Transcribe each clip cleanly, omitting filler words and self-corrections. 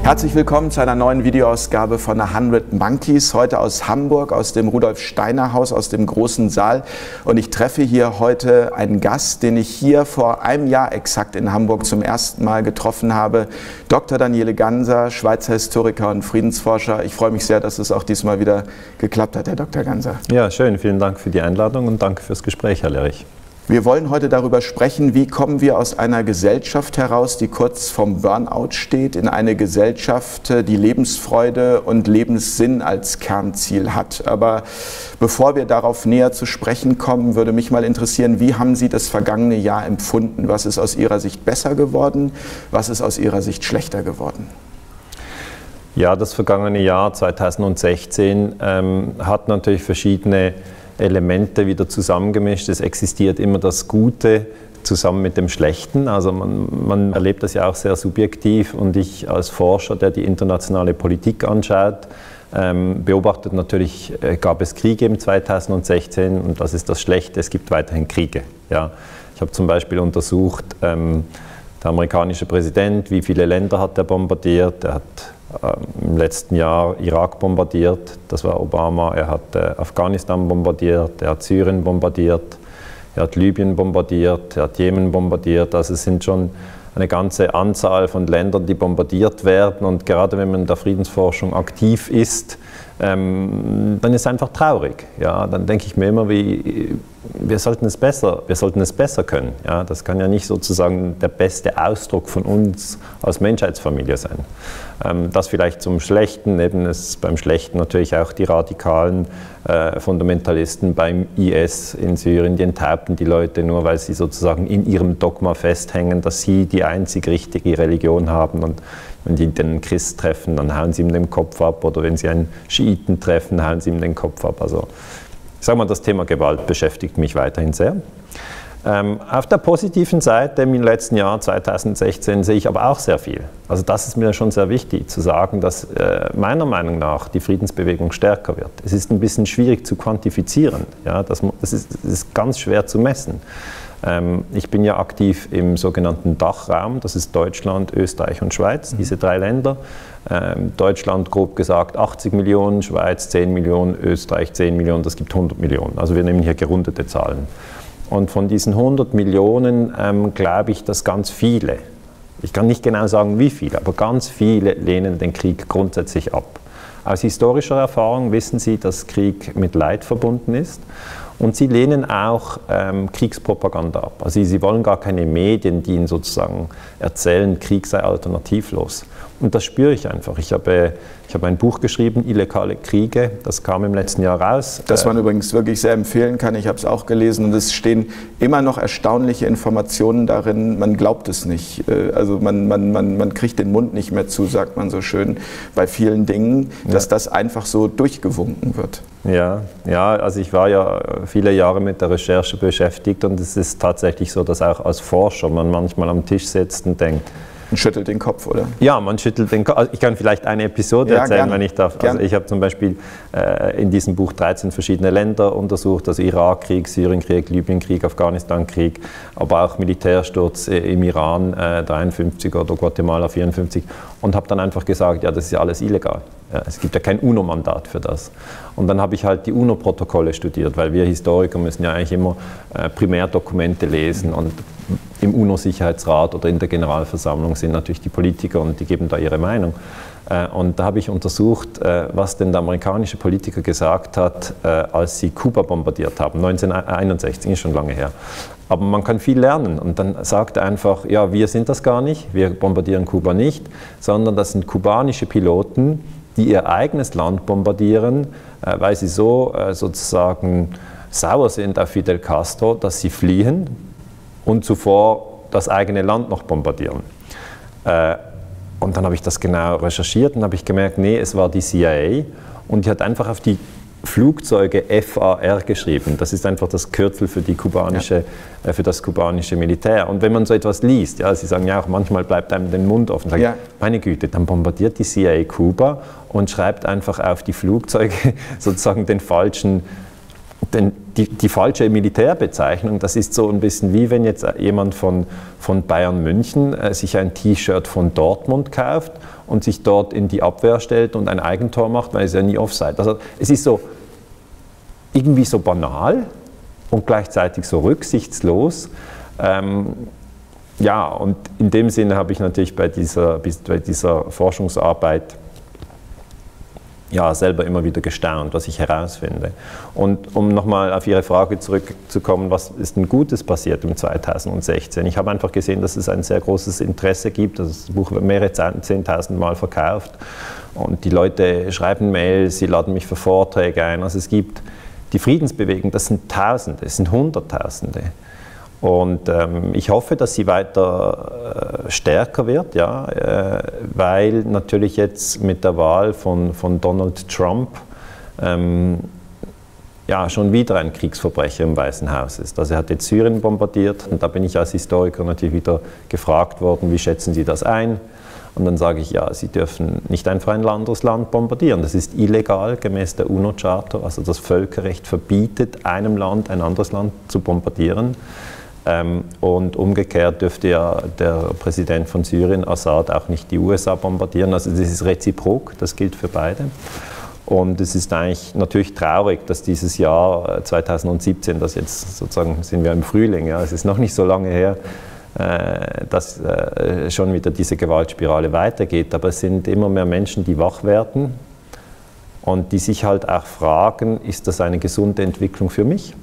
Herzlich willkommen zu einer neuen Videoausgabe von 100 Monkeys, heute aus Hamburg, aus dem Rudolf-Steiner-Haus, aus dem großen Saal. Und ich treffe hier heute einen Gast, den ich hier vor einem Jahr exakt in Hamburg zum ersten Mal getroffen habe. Dr. Daniele Ganser, Schweizer Historiker und Friedensforscher. Ich freue mich sehr, dass es auch diesmal wieder geklappt hat, Herr Dr. Ganser. Ja, schön. Vielen Dank für die Einladung und danke fürs Gespräch, Herr Lerich. Wir wollen heute darüber sprechen, wie kommen wir aus einer Gesellschaft heraus, die kurz vorm Burnout steht, in eine Gesellschaft, die Lebensfreude und Lebenssinn als Kernziel hat. Aber bevor wir darauf näher zu sprechen kommen, würde mich mal interessieren, wie haben Sie das vergangene Jahr empfunden? Was ist aus Ihrer Sicht besser geworden? Was ist aus Ihrer Sicht schlechter geworden? Ja, das vergangene Jahr 2016 hat natürlich verschiedene Elemente wieder zusammengemischt. Es existiert immer das Gute zusammen mit dem Schlechten. Also man erlebt das ja auch sehr subjektiv, und ich als Forscher, der die internationale Politik anschaut, beobachtet natürlich, gab es Kriege im 2016, und das ist das Schlechte, es gibt weiterhin Kriege. Ja. Ich habe zum Beispiel untersucht, der amerikanische Präsident, wie viele Länder hat er bombardiert? Er hat im letzten Jahr Irak bombardiert, das war Obama. Er hat Afghanistan bombardiert, er hat Syrien bombardiert, er hat Libyen bombardiert, er hat Jemen bombardiert. Also es sind schon eine ganze Anzahl von Ländern, die bombardiert werden. Und gerade wenn man in der Friedensforschung aktiv ist, dann ist es einfach traurig. Ja, dann denke ich mir immer, wir sollten es besser können. Ja, das kann ja nicht sozusagen der beste Ausdruck von uns als Menschheitsfamilie sein. Das vielleicht zum Schlechten, eben ist beim Schlechten natürlich auch die radikalen Fundamentalisten beim IS in Syrien, die enthaupten die Leute nur, weil sie sozusagen in ihrem Dogma festhängen, dass sie die einzig richtige Religion haben, und wenn die einen Christ treffen, dann hauen sie ihm den Kopf ab, oder wenn sie einen Schiiten treffen, hauen sie ihm den Kopf ab. Also ich sage mal, das Thema Gewalt beschäftigt mich weiterhin sehr. Auf der positiven Seite im letzten Jahr 2016 sehe ich aber auch sehr viel. Also das ist mir schon sehr wichtig zu sagen, dass meiner Meinung nach die Friedensbewegung stärker wird. Es ist ein bisschen schwierig zu quantifizieren, ja, das ist ganz schwer zu messen. Ich bin ja aktiv im sogenannten Dachraum, das ist Deutschland, Österreich und Schweiz, diese drei Länder. Deutschland grob gesagt 80 Millionen, Schweiz 10 Millionen, Österreich 10 Millionen, das gibt 100 Millionen. Also wir nehmen hier gerundete Zahlen. Und von diesen 100 Millionen glaube ich, dass ganz viele, ich kann nicht genau sagen wie viele, aber ganz viele lehnen den Krieg grundsätzlich ab. Aus historischer Erfahrung wissen sie, dass Krieg mit Leid verbunden ist. Und sie lehnen auch Kriegspropaganda ab. Also sie wollen gar keine Medien, die ihnen sozusagen erzählen, Krieg sei alternativlos. Und das spüre ich einfach. Ich habe ein Buch geschrieben, Illegale Kriege, das kam im letzten Jahr raus. Das man übrigens wirklich sehr empfehlen kann, ich habe es auch gelesen, und es stehen immer noch erstaunliche Informationen darin, man glaubt es nicht. Also man kriegt den Mund nicht mehr zu, sagt man so schön, bei vielen Dingen, dass das einfach so durchgewunken wird. Ja, also ich war ja viele Jahre mit der Recherche beschäftigt, und es ist tatsächlich so, dass auch als Forscher man manchmal am Tisch sitzt und denkt, man schüttelt den Kopf, oder? Ja, man schüttelt den Kopf. Ich kann vielleicht eine Episode erzählen, wenn ich darf. Also ich habe zum Beispiel in diesem Buch 13 verschiedene Länder untersucht, also Irakkrieg, Syrienkrieg, Libyenkrieg, Afghanistankrieg, aber auch Militärsturz im Iran 53 oder Guatemala 54, und habe dann einfach gesagt, ja, das ist ja alles illegal. Ja, es gibt ja kein UNO-Mandat für das. Und dann habe ich halt die UNO-Protokolle studiert, weil wir Historiker müssen ja eigentlich immer Primärdokumente lesen, und im UNO-Sicherheitsrat oder in der Generalversammlung sind natürlich die Politiker, und die geben da ihre Meinung. Und da habe ich untersucht, was denn der amerikanische Politiker gesagt hat, als sie Kuba bombardiert haben, 1961, ist schon lange her. Aber man kann viel lernen, und dann sagt er einfach, ja, wir sind das gar nicht, wir bombardieren Kuba nicht, sondern das sind kubanische Piloten, die ihr eigenes Land bombardieren, weil sie so sozusagen sauer sind auf Fidel Castro, dass sie fliehen und zuvor das eigene Land noch bombardieren. Und dann habe ich das genau recherchiert und habe ich gemerkt, nee, es war die CIA, und die hat einfach auf die Flugzeuge FAR geschrieben. Das ist einfach das Kürzel für, für das kubanische Militär. Und wenn man so etwas liest, ja, Sie sagen ja auch, manchmal bleibt einem den Mund offen. Sagt, meine Güte, dann bombardiert die CIA Kuba und schreibt einfach auf die Flugzeuge sozusagen den falschen die falsche Militärbezeichnung, das ist so ein bisschen wie wenn jetzt jemand von Bayern München sich ein T-Shirt von Dortmund kauft und sich dort in die Abwehr stellt und ein Eigentor macht, weil es ja nie Offside. Also es ist so irgendwie so banal und gleichzeitig so rücksichtslos. Ja, und in dem Sinne habe ich natürlich bei dieser Forschungsarbeit ja, selber immer wieder gestaunt, was ich herausfinde. Und um nochmal auf Ihre Frage zurückzukommen, was ist denn Gutes passiert im 2016? Ich habe einfach gesehen, dass es ein sehr großes Interesse gibt. Das Buch wird mehrere 10.000 Mal verkauft und die Leute schreiben Mails, sie laden mich für Vorträge ein. Also es gibt die Friedensbewegung, das sind Tausende, es sind Hunderttausende. Und ich hoffe, dass sie weiter stärker wird, ja, weil natürlich jetzt mit der Wahl von Donald Trump ja, schon wieder ein Kriegsverbrecher im Weißen Haus ist. Also er hat jetzt Syrien bombardiert und da bin ich als Historiker natürlich wieder gefragt worden, wie schätzen Sie das ein? Und dann sage ich, ja, Sie dürfen nicht einfach ein anderes Land bombardieren. Das ist illegal gemäß der UNO-Charta. Also das Völkerrecht verbietet einem Land, ein anderes Land zu bombardieren. Und umgekehrt dürfte ja der Präsident von Syrien, Assad, auch nicht die USA bombardieren. Also das ist reziprok, das gilt für beide. Und es ist eigentlich natürlich traurig, dass dieses Jahr 2017, das jetzt sozusagen sind wir im Frühling, ja, es ist noch nicht so lange her, dass schon wieder diese Gewaltspirale weitergeht. Aber es sind immer mehr Menschen, die wach werden und die sich halt auch fragen, ist das eine gesunde Entwicklung für mich?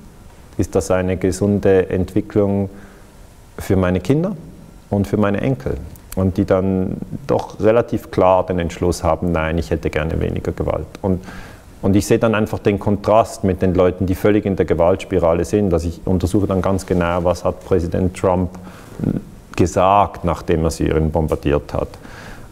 Ist das eine gesunde Entwicklung für meine Kinder und für meine Enkel? Und die dann doch relativ klar den Entschluss haben, nein, ich hätte gerne weniger Gewalt. Und ich sehe dann einfach den Kontrast mit den Leuten, die völlig in der Gewaltspirale sind. Also ich untersuche dann ganz genau, was hat Präsident Trump gesagt, nachdem er Syrien bombardiert hat.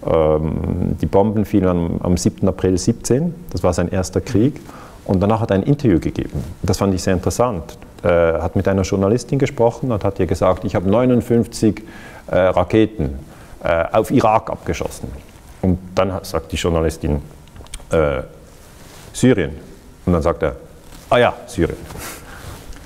Die Bomben fielen am 7. April 17, das war sein erster Krieg. Und danach hat er ein Interview gegeben. Das fand ich sehr interessant. Er hat mit einer Journalistin gesprochen und hat ihr gesagt, ich habe 59 Raketen auf Irak abgeschossen. Und dann sagt die Journalistin, Syrien. Und dann sagt er, ah ja, Syrien.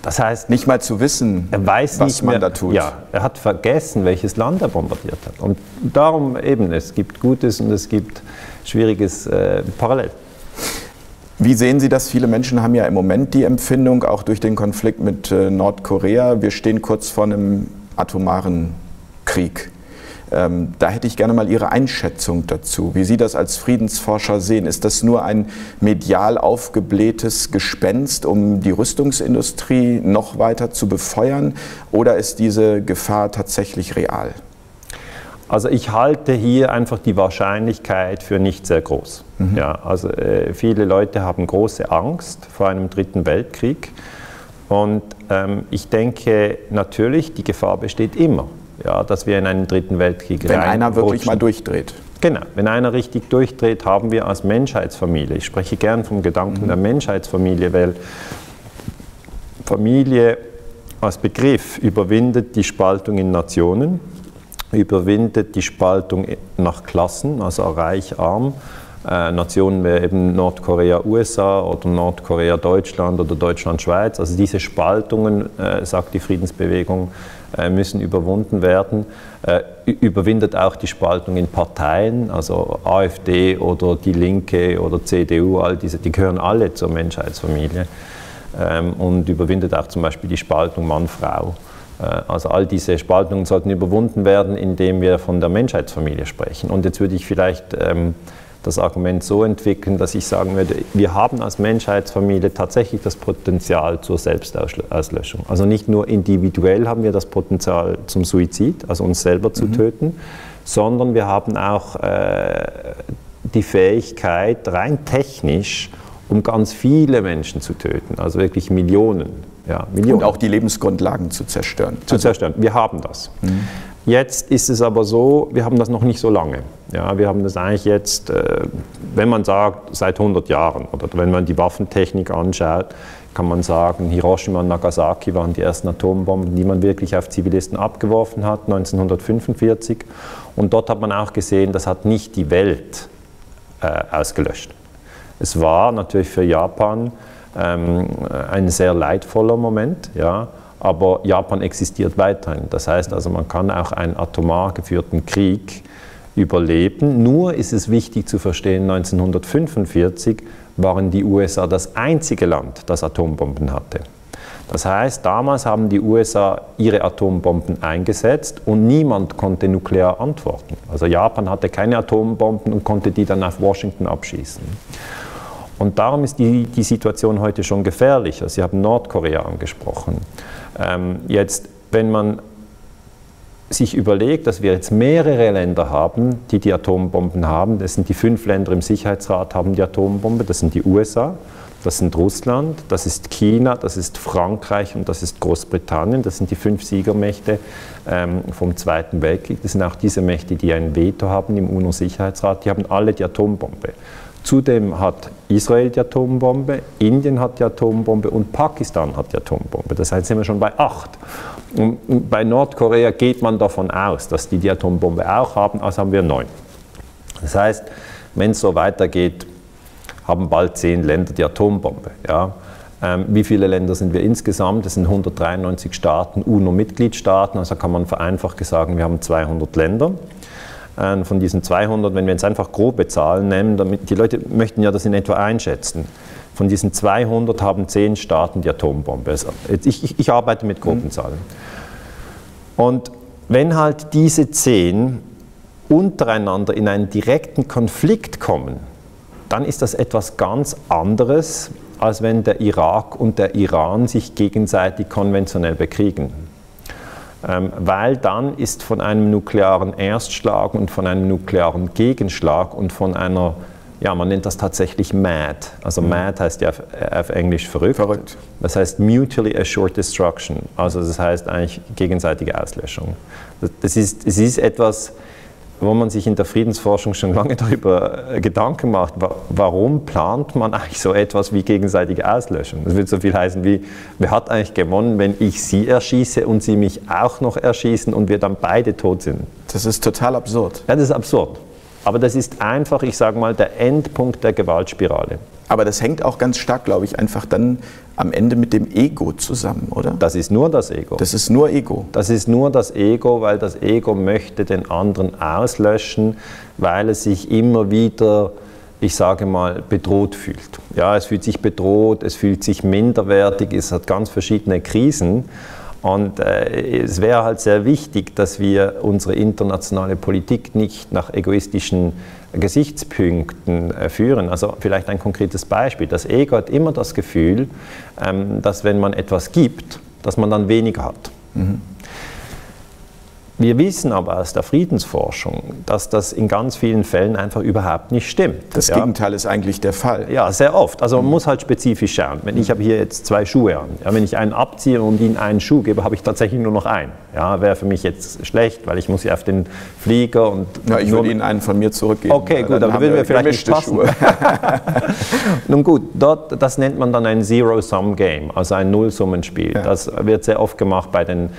Das heißt, nicht mal zu wissen, er weiß was nicht mehr, man da tut. Ja, er hat vergessen, welches Land er bombardiert hat. Und darum eben, es gibt Gutes und es gibt Schwieriges parallel. Wie sehen Sie das? Viele Menschen haben ja im Moment die Empfindung, auch durch den Konflikt mit Nordkorea, wir stehen kurz vor einem atomaren Krieg. Da hätte ich gerne mal Ihre Einschätzung dazu, wie Sie das als Friedensforscher sehen. Ist das nur ein medial aufgeblähtes Gespenst, um die Rüstungsindustrie noch weiter zu befeuern, oder ist diese Gefahr tatsächlich real? Also ich halte hier einfach die Wahrscheinlichkeit für nicht sehr groß. Mhm. Ja, also viele Leute haben große Angst vor einem dritten Weltkrieg und ich denke natürlich, die Gefahr besteht immer, ja, dass wir in einen dritten Weltkrieg reinrutschen. Wenn einer wirklich mal durchdreht. Genau, wenn einer richtig durchdreht, haben wir als Menschheitsfamilie, ich spreche gern vom Gedanken der Menschheitsfamilie, weil Familie als Begriff überwindet die Spaltung in Nationen, überwindet die Spaltung nach Klassen, also reich, arm. Nationen wie eben Nordkorea, USA oder Nordkorea, Deutschland oder Deutschland, Schweiz. Also diese Spaltungen, sagt die Friedensbewegung, müssen überwunden werden. Überwindet auch die Spaltung in Parteien, also AfD oder die Linke oder CDU, all diese, die gehören alle zur Menschheitsfamilie. Und überwindet auch zum Beispiel die Spaltung Mann-Frau. Also all diese Spaltungen sollten überwunden werden, indem wir von der Menschheitsfamilie sprechen. Und jetzt würde ich vielleicht das Argument so entwickeln, dass ich sagen würde, wir haben als Menschheitsfamilie tatsächlich das Potenzial zur Selbstauslöschung. Also nicht nur individuell haben wir das Potenzial zum Suizid, also uns selber zu töten, sondern wir haben auch die Fähigkeit, rein technisch, um ganz viele Menschen zu töten, also wirklich Millionen. Ja, Millionen. Und auch die Lebensgrundlagen zu zerstören. Wir haben das. Jetzt ist es aber so, wir haben das noch nicht so lange. Ja, wir haben das eigentlich jetzt, wenn man sagt, seit 100 Jahren, oder wenn man die Waffentechnik anschaut, kann man sagen, Hiroshima und Nagasaki waren die ersten Atombomben, die man wirklich auf Zivilisten abgeworfen hat, 1945. Und dort hat man auch gesehen, das hat nicht die Welt ausgelöscht. Es war natürlich für Japan ein sehr leidvoller Moment, ja, aber Japan existiert weiterhin. Das heißt also, man kann auch einen atomar geführten Krieg überleben. Nur ist es wichtig zu verstehen, 1945 waren die USA das einzige Land, das Atombomben hatte. Das heißt, damals haben die USA ihre Atombomben eingesetzt und niemand konnte nuklear antworten. Also Japan hatte keine Atombomben und konnte die dann auf Washington abschießen. Und darum ist die Situation heute schon gefährlicher. Sie haben Nordkorea angesprochen. Jetzt, wenn man sich überlegt, dass wir jetzt mehrere Länder haben, die Atombomben haben, das sind die 5 Länder im Sicherheitsrat, haben die Atombombe, das sind die USA, das sind Russland, das ist China, das ist Frankreich und das ist Großbritannien, das sind die 5 Siegermächte vom Zweiten Weltkrieg, das sind auch diese Mächte, die ein Veto haben im UNO-Sicherheitsrat, die haben alle die Atombombe. Zudem hat Israel die Atombombe, Indien hat die Atombombe und Pakistan hat die Atombombe. Das heißt, sind wir schon bei 8. Und bei Nordkorea geht man davon aus, dass die Atombombe auch haben, also haben wir 9. Das heißt, wenn es so weitergeht, haben bald 10 Länder die Atombombe. Ja. Wie viele Länder sind wir insgesamt? Das sind 193 Staaten, UNO-Mitgliedstaaten, also kann man vereinfacht sagen, wir haben 200 Länder. Von diesen 200, wenn wir jetzt einfach grobe Zahlen nehmen, damit die Leute möchten ja das in etwa einschätzen. Von diesen 200 haben 10 Staaten die Atombombe. Also ich arbeite mit groben Zahlen. Und wenn halt diese 10 untereinander in einen direkten Konflikt kommen, dann ist das etwas ganz anderes, als wenn der Irak und der Iran sich gegenseitig konventionell bekriegen. Weil dann ist von einem nuklearen Erstschlag und von einem nuklearen Gegenschlag und von einer, ja, man nennt das tatsächlich MAD. Also MAD heißt ja auf Englisch verrückt. Das heißt Mutually Assured Destruction. Also das heißt eigentlich gegenseitige Auslöschung. Es ist etwas, wo man sich in der Friedensforschung schon lange darüber Gedanken macht, warum plant man eigentlich so etwas wie gegenseitige Auslöschung? Das würde so viel heißen wie, wer hat eigentlich gewonnen, wenn ich Sie erschieße und Sie mich auch noch erschießen und wir dann beide tot sind? Das ist total absurd. Ja, das ist absurd. Aber das ist einfach, ich sage mal, der Endpunkt der Gewaltspirale. Aber das hängt auch ganz stark, glaube ich, einfach dann am Ende mit dem Ego zusammen, oder? Das ist nur das Ego. Das ist nur Ego. Das ist nur das Ego, weil das Ego möchte den anderen auslöschen, weil es sich immer wieder, ich sage mal, bedroht fühlt. Ja, es fühlt sich bedroht, es fühlt sich minderwertig, es hat ganz verschiedene Krisen. Und es wäre halt sehr wichtig, dass wir unsere internationale Politik nicht nach egoistischen Gesichtspunkten führen. Also vielleicht ein konkretes Beispiel. Das Ego hat immer das Gefühl, dass wenn man etwas gibt, dass man dann weniger hat. Mhm. Wir wissen aber aus der Friedensforschung, dass das in ganz vielen Fällen einfach überhaupt nicht stimmt. Das Gegenteil ist eigentlich der Fall. Ja, sehr oft. Also man muss halt spezifisch schauen. Ich habe hier jetzt 2 Schuhe an. Ja, wenn ich einen abziehe und Ihnen einen Schuh gebe, habe ich tatsächlich nur noch einen. Ja, wäre für mich jetzt schlecht, weil ich muss ja auf den Flieger und... Ja, ich würde Ihnen einen von mir zurückgeben. Okay, gut, aber würden wir vielleicht nicht passen. Nun gut, das nennt man dann ein Zero-Sum-Game, also ein Nullsummenspiel. Ja. Das wird sehr oft gemacht bei den,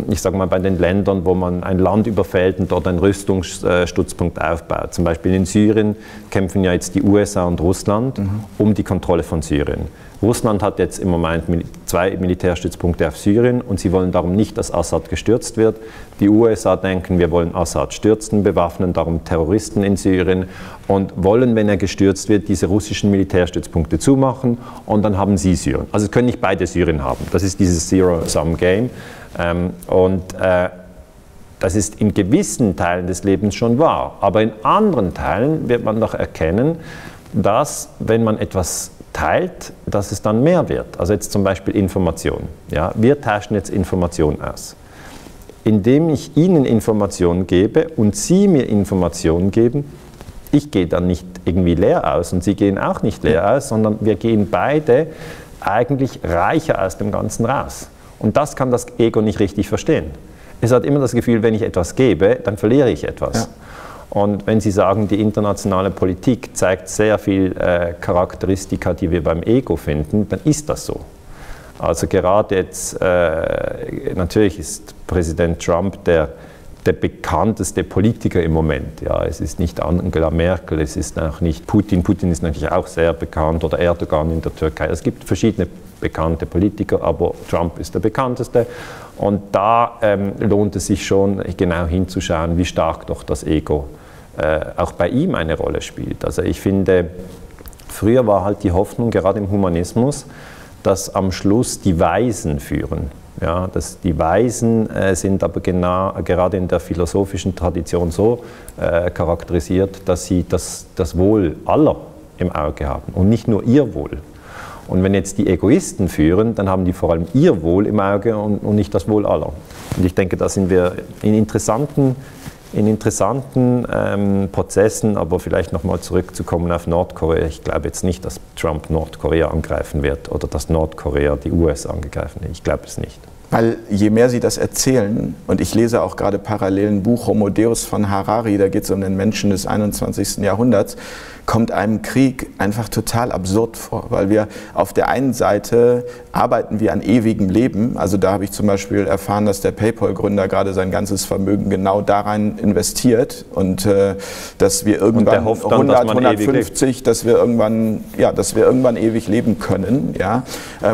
ich sage mal, bei den Ländern, wo man ein Land überfällt und dort einen Rüstungsstützpunkt aufbaut. Zum Beispiel in Syrien kämpfen ja jetzt die USA und Russland um die Kontrolle von Syrien. Russland hat jetzt im Moment 2 Militärstützpunkte auf Syrien und sie wollen darum nicht, dass Assad gestürzt wird. Die USA denken, wir wollen Assad stürzen, bewaffnen darum Terroristen in Syrien und wollen, wenn er gestürzt wird, diese russischen Militärstützpunkte zumachen und dann haben sie Syrien. Also es können nicht beide Syrien haben. Das ist dieses Zero-Sum-Game. Das ist in gewissen Teilen des Lebens schon wahr. Aber in anderen Teilen wird man doch erkennen, dass, wenn man etwas teilt, dass es dann mehr wird. Also jetzt zum Beispiel Information. Ja, wir tauschen jetzt Information aus. Indem ich Ihnen Informationen gebe und Sie mir Informationen geben, ich gehe dann nicht irgendwie leer aus und Sie gehen auch nicht leer aus, sondern wir gehen beide eigentlich reicher aus dem Ganzen raus. Und das kann das Ego nicht richtig verstehen. Es hat immer das Gefühl, wenn ich etwas gebe, dann verliere ich etwas. Ja. Und wenn Sie sagen, die internationale Politik zeigt sehr viel Charakteristika, die wir beim Ego finden, dann ist das so. Also gerade jetzt, natürlich ist Präsident Trump der der bekannteste Politiker im Moment. Ja, es ist nicht Angela Merkel, es ist auch nicht Putin. Putin ist natürlich auch sehr bekannt, oder Erdogan in der Türkei. Es gibt verschiedene bekannte Politiker, aber Trump ist der bekannteste. Und da lohnt es sich schon, genau hinzuschauen, wie stark doch das Ego auch bei ihm eine Rolle spielt. Also ich finde, früher war halt die Hoffnung, gerade im Humanismus, dass am Schluss die Weisen führen. Ja, dass die Weisen sind aber gerade in der philosophischen Tradition so charakterisiert, dass sie das Wohl aller im Auge haben und nicht nur ihr Wohl. Und wenn jetzt die Egoisten führen, dann haben die vor allem ihr Wohl im Auge und nicht das Wohl aller. Und ich denke, da sind wir in interessanten Prozessen, aber vielleicht nochmal zurückzukommen auf Nordkorea. Ich glaube jetzt nicht, dass Trump Nordkorea angreifen wird oder dass Nordkorea die US angreifen wird. Ich glaube es nicht. Weil je mehr Sie das erzählen, und ich lese auch gerade parallel ein Buch Homo Deus von Harari, da geht es um den Menschen des 21. Jahrhunderts, kommt einem Krieg einfach total absurd vor, weil wir auf der einen Seite arbeiten wir an ewigem Leben, also da habe ich zum Beispiel erfahren, dass der PayPal-Gründer gerade sein ganzes Vermögen genau da rein investiert und dass wir irgendwann 100, 150, dass wir irgendwann ewig leben können, ja.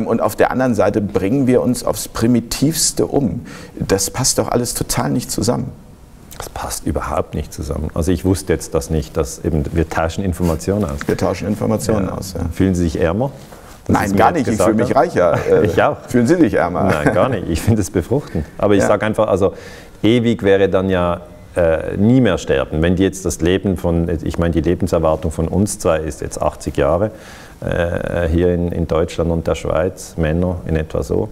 Und auf der anderen Seite bringen wir uns aufs Primitivste um. Das passt doch alles total nicht zusammen. Das passt überhaupt nicht zusammen. Also ich wusste jetzt das nicht, dass eben wir tauschen Informationen aus. Wir tauschen Informationen aus, ja. Fühlen Sie sich ärmer? Nein, gar nicht. Ich fühle mich reicher. Ich auch. Fühlen Sie sich ärmer? Nein, gar nicht. Ich finde es befruchtend. Aber ich sage einfach, also ewig wäre dann ja nie mehr sterben. Wenn die jetzt das Leben ich meine, die Lebenserwartung von uns zwei ist jetzt 80 Jahre, hier in Deutschland und der Schweiz, Männer in etwa so.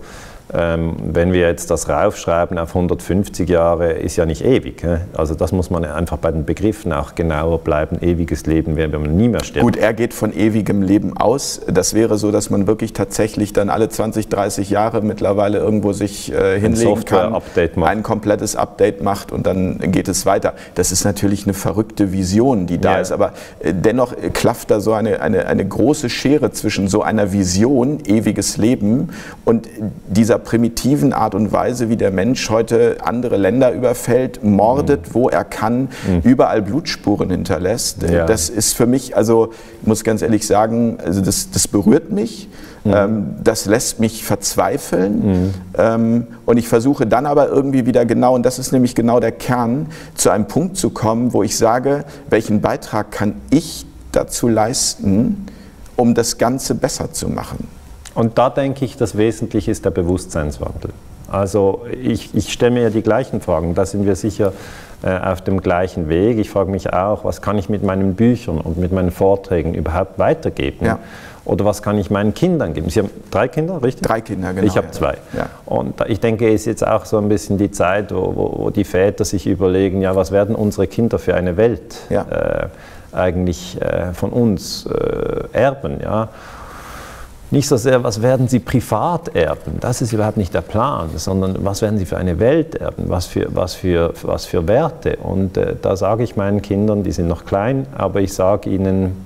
Wenn wir jetzt das raufschreiben auf 150 Jahre, ist ja nicht ewig. Also das muss man einfach bei den Begriffen auch genauer bleiben. Ewiges Leben wäre, wenn man nie mehr stirbt. Gut, er geht von ewigem Leben aus. Das wäre so, dass man wirklich tatsächlich dann alle 20, 30 Jahre mittlerweile irgendwo sich hinlegen kann, ein komplettes Update macht und dann geht es weiter. Das ist natürlich eine verrückte Vision, die da ist, aber dennoch klafft da so eine große Schere zwischen so einer Vision, ewiges Leben, und dieser primitiven Art und Weise, wie der Mensch heute andere Länder überfällt, mordet, wo er kann, überall Blutspuren hinterlässt. Ja. Das ist für mich, also ich muss ganz ehrlich sagen, also das berührt mich, das lässt mich verzweifeln und ich versuche dann aber irgendwie wieder genau, und das ist nämlich genau der Kern, zu einem Punkt zu kommen, wo ich sage, welchen Beitrag kann ich dazu leisten, um das Ganze besser zu machen. Und da denke ich, das Wesentliche ist der Bewusstseinswandel. Also ich stelle mir ja die gleichen Fragen, da sind wir sicher auf dem gleichen Weg. Ich frage mich auch, was kann ich mit meinen Büchern und mit meinen Vorträgen überhaupt weitergeben? Ja. Oder was kann ich meinen Kindern geben? Sie haben 3 Kinder, richtig? 3 Kinder, genau. Ich habe 2. Ja. Und ich denke, es ist jetzt auch so ein bisschen die Zeit, wo die Väter sich überlegen, ja, was werden unsere Kinder für eine Welt eigentlich von uns erben, ja? Nicht so sehr, was werden sie privat erben, das ist überhaupt nicht der Plan, sondern was werden sie für eine Welt erben, was für Werte. Und da sage ich meinen Kindern, die sind noch klein, aber ich sage ihnen,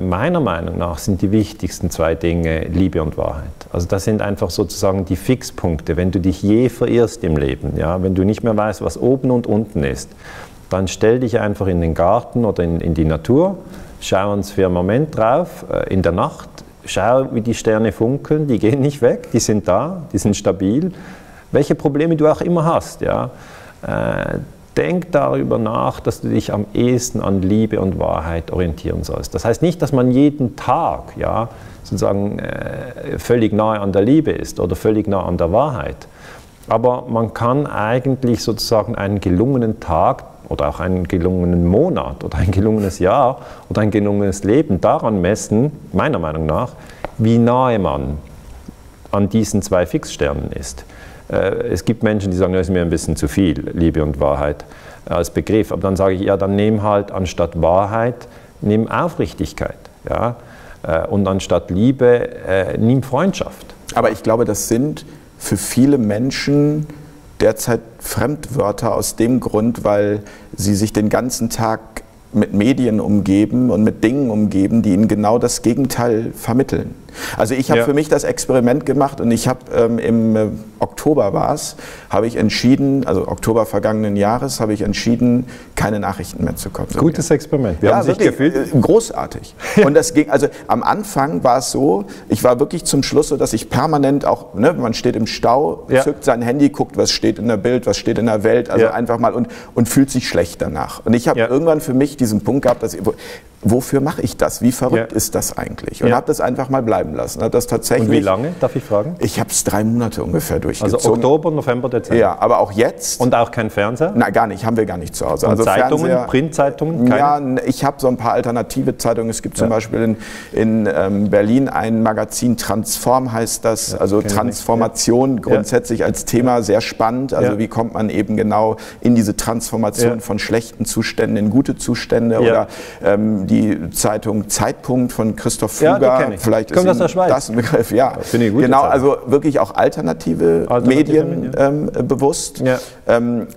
meiner Meinung nach sind die wichtigsten 2 Dinge Liebe und Wahrheit. Also das sind einfach sozusagen die Fixpunkte. Wenn du dich je verirrst im Leben, ja, wenn du nicht mehr weißt, was oben und unten ist, dann stell dich einfach in den Garten oder in die Natur, schau uns für einen Moment drauf, in der Nacht, schau, wie die Sterne funkeln, die gehen nicht weg, die sind da, die sind stabil. Welche Probleme du auch immer hast, ja, denk darüber nach, dass du dich am ehesten an Liebe und Wahrheit orientieren sollst. Das heißt nicht, dass man jeden Tag sozusagen völlig nahe an der Liebe ist oder völlig nah an der Wahrheit. Aber man kann eigentlich sozusagen einen gelungenen Tag oder auch einen gelungenen Monat oder ein gelungenes Jahr oder ein gelungenes Leben daran messen, meiner Meinung nach, wie nahe man an diesen 2 Fixsternen ist. Es gibt Menschen, die sagen, das ist mir ein bisschen zu viel, Liebe und Wahrheit als Begriff. Aber dann sage ich, ja, dann nimm halt anstatt Wahrheit, nimm Aufrichtigkeit. Ja? Und anstatt Liebe, nimm Freundschaft. Aber ich glaube, das sind für viele Menschen derzeit Fremdwörter aus dem Grund, weil sie sich den ganzen Tag mit Medien umgeben und mit Dingen umgeben, die ihnen genau das Gegenteil vermitteln. Also ich habe für mich das Experiment gemacht und ich habe im Oktober habe ich entschieden, also Oktober vergangenen Jahres, habe ich entschieden, keine Nachrichten mehr zu konsumieren. Gutes Experiment. Wir haben sich gefühlt. Großartig. Und das ging, also am Anfang war es so, ich war wirklich zum Schluss so, dass ich permanent auch, ne, man steht im Stau, zückt sein Handy, guckt, was steht in der Bild, was steht in der Welt, also einfach mal und fühlt sich schlecht danach. Und ich habe irgendwann für mich diesen Punkt gehabt, dass wofür mache ich das? Wie verrückt ist das eigentlich? Und habe das einfach mal bleiben lassen. Das tatsächlich, und wie lange, darf ich fragen? Ich habe es 3 Monate ungefähr durchgezogen. Also Oktober, November, Dezember? Ja, aber auch jetzt. Und auch kein Fernseher? Nein, gar nicht, haben wir gar nicht zu Hause. Und also Zeitungen, Fernseher, Printzeitungen? Keine? Ja, ich habe so ein paar alternative Zeitungen. Es gibt zum Beispiel in Berlin ein Magazin, Transform heißt das, also Transformation grundsätzlich als Thema, sehr spannend. Also wie kommt man eben genau in diese Transformation von schlechten Zuständen in gute Zustände oder die Zeitung Zeitpunkt von Christoph Fluger, vielleicht ist aus der Schweiz. Das ein Begriff, genau, also wirklich auch alternative Medien bewusst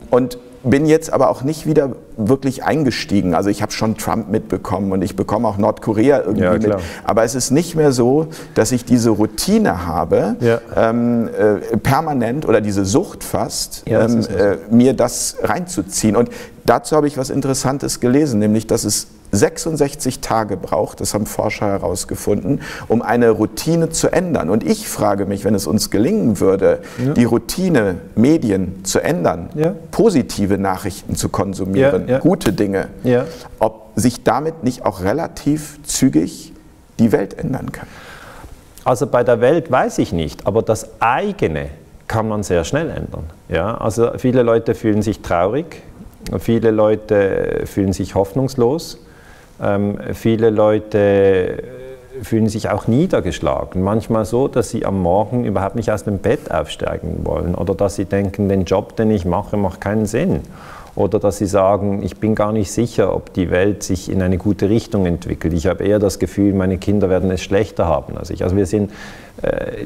und bin jetzt aber auch nicht wieder wirklich eingestiegen. Also ich habe schon Trump mitbekommen und ich bekomme auch Nordkorea irgendwie mit. Aber es ist nicht mehr so, dass ich diese Routine habe, permanent oder diese Sucht fast, mir das reinzuziehen. Und dazu habe ich was Interessantes gelesen, nämlich dass es 66 Tage braucht, das haben Forscher herausgefunden, um eine Routine zu ändern. Und ich frage mich, wenn es uns gelingen würde, die Routine, Medien zu ändern, positive Nachrichten zu konsumieren, gute Dinge, ob sich damit nicht auch relativ zügig die Welt ändern kann. Also bei der Welt weiß ich nicht, aber das eigene kann man sehr schnell ändern. Ja? Also viele Leute fühlen sich traurig, viele Leute fühlen sich hoffnungslos. Viele Leute fühlen sich auch niedergeschlagen, manchmal so, dass sie am Morgen überhaupt nicht aus dem Bett aufsteigen wollen oder dass sie denken, den Job, den ich mache, macht keinen Sinn. Oder dass sie sagen, ich bin gar nicht sicher, ob die Welt sich in eine gute Richtung entwickelt. Ich habe eher das Gefühl, meine Kinder werden es schlechter haben als ich. Also wir sind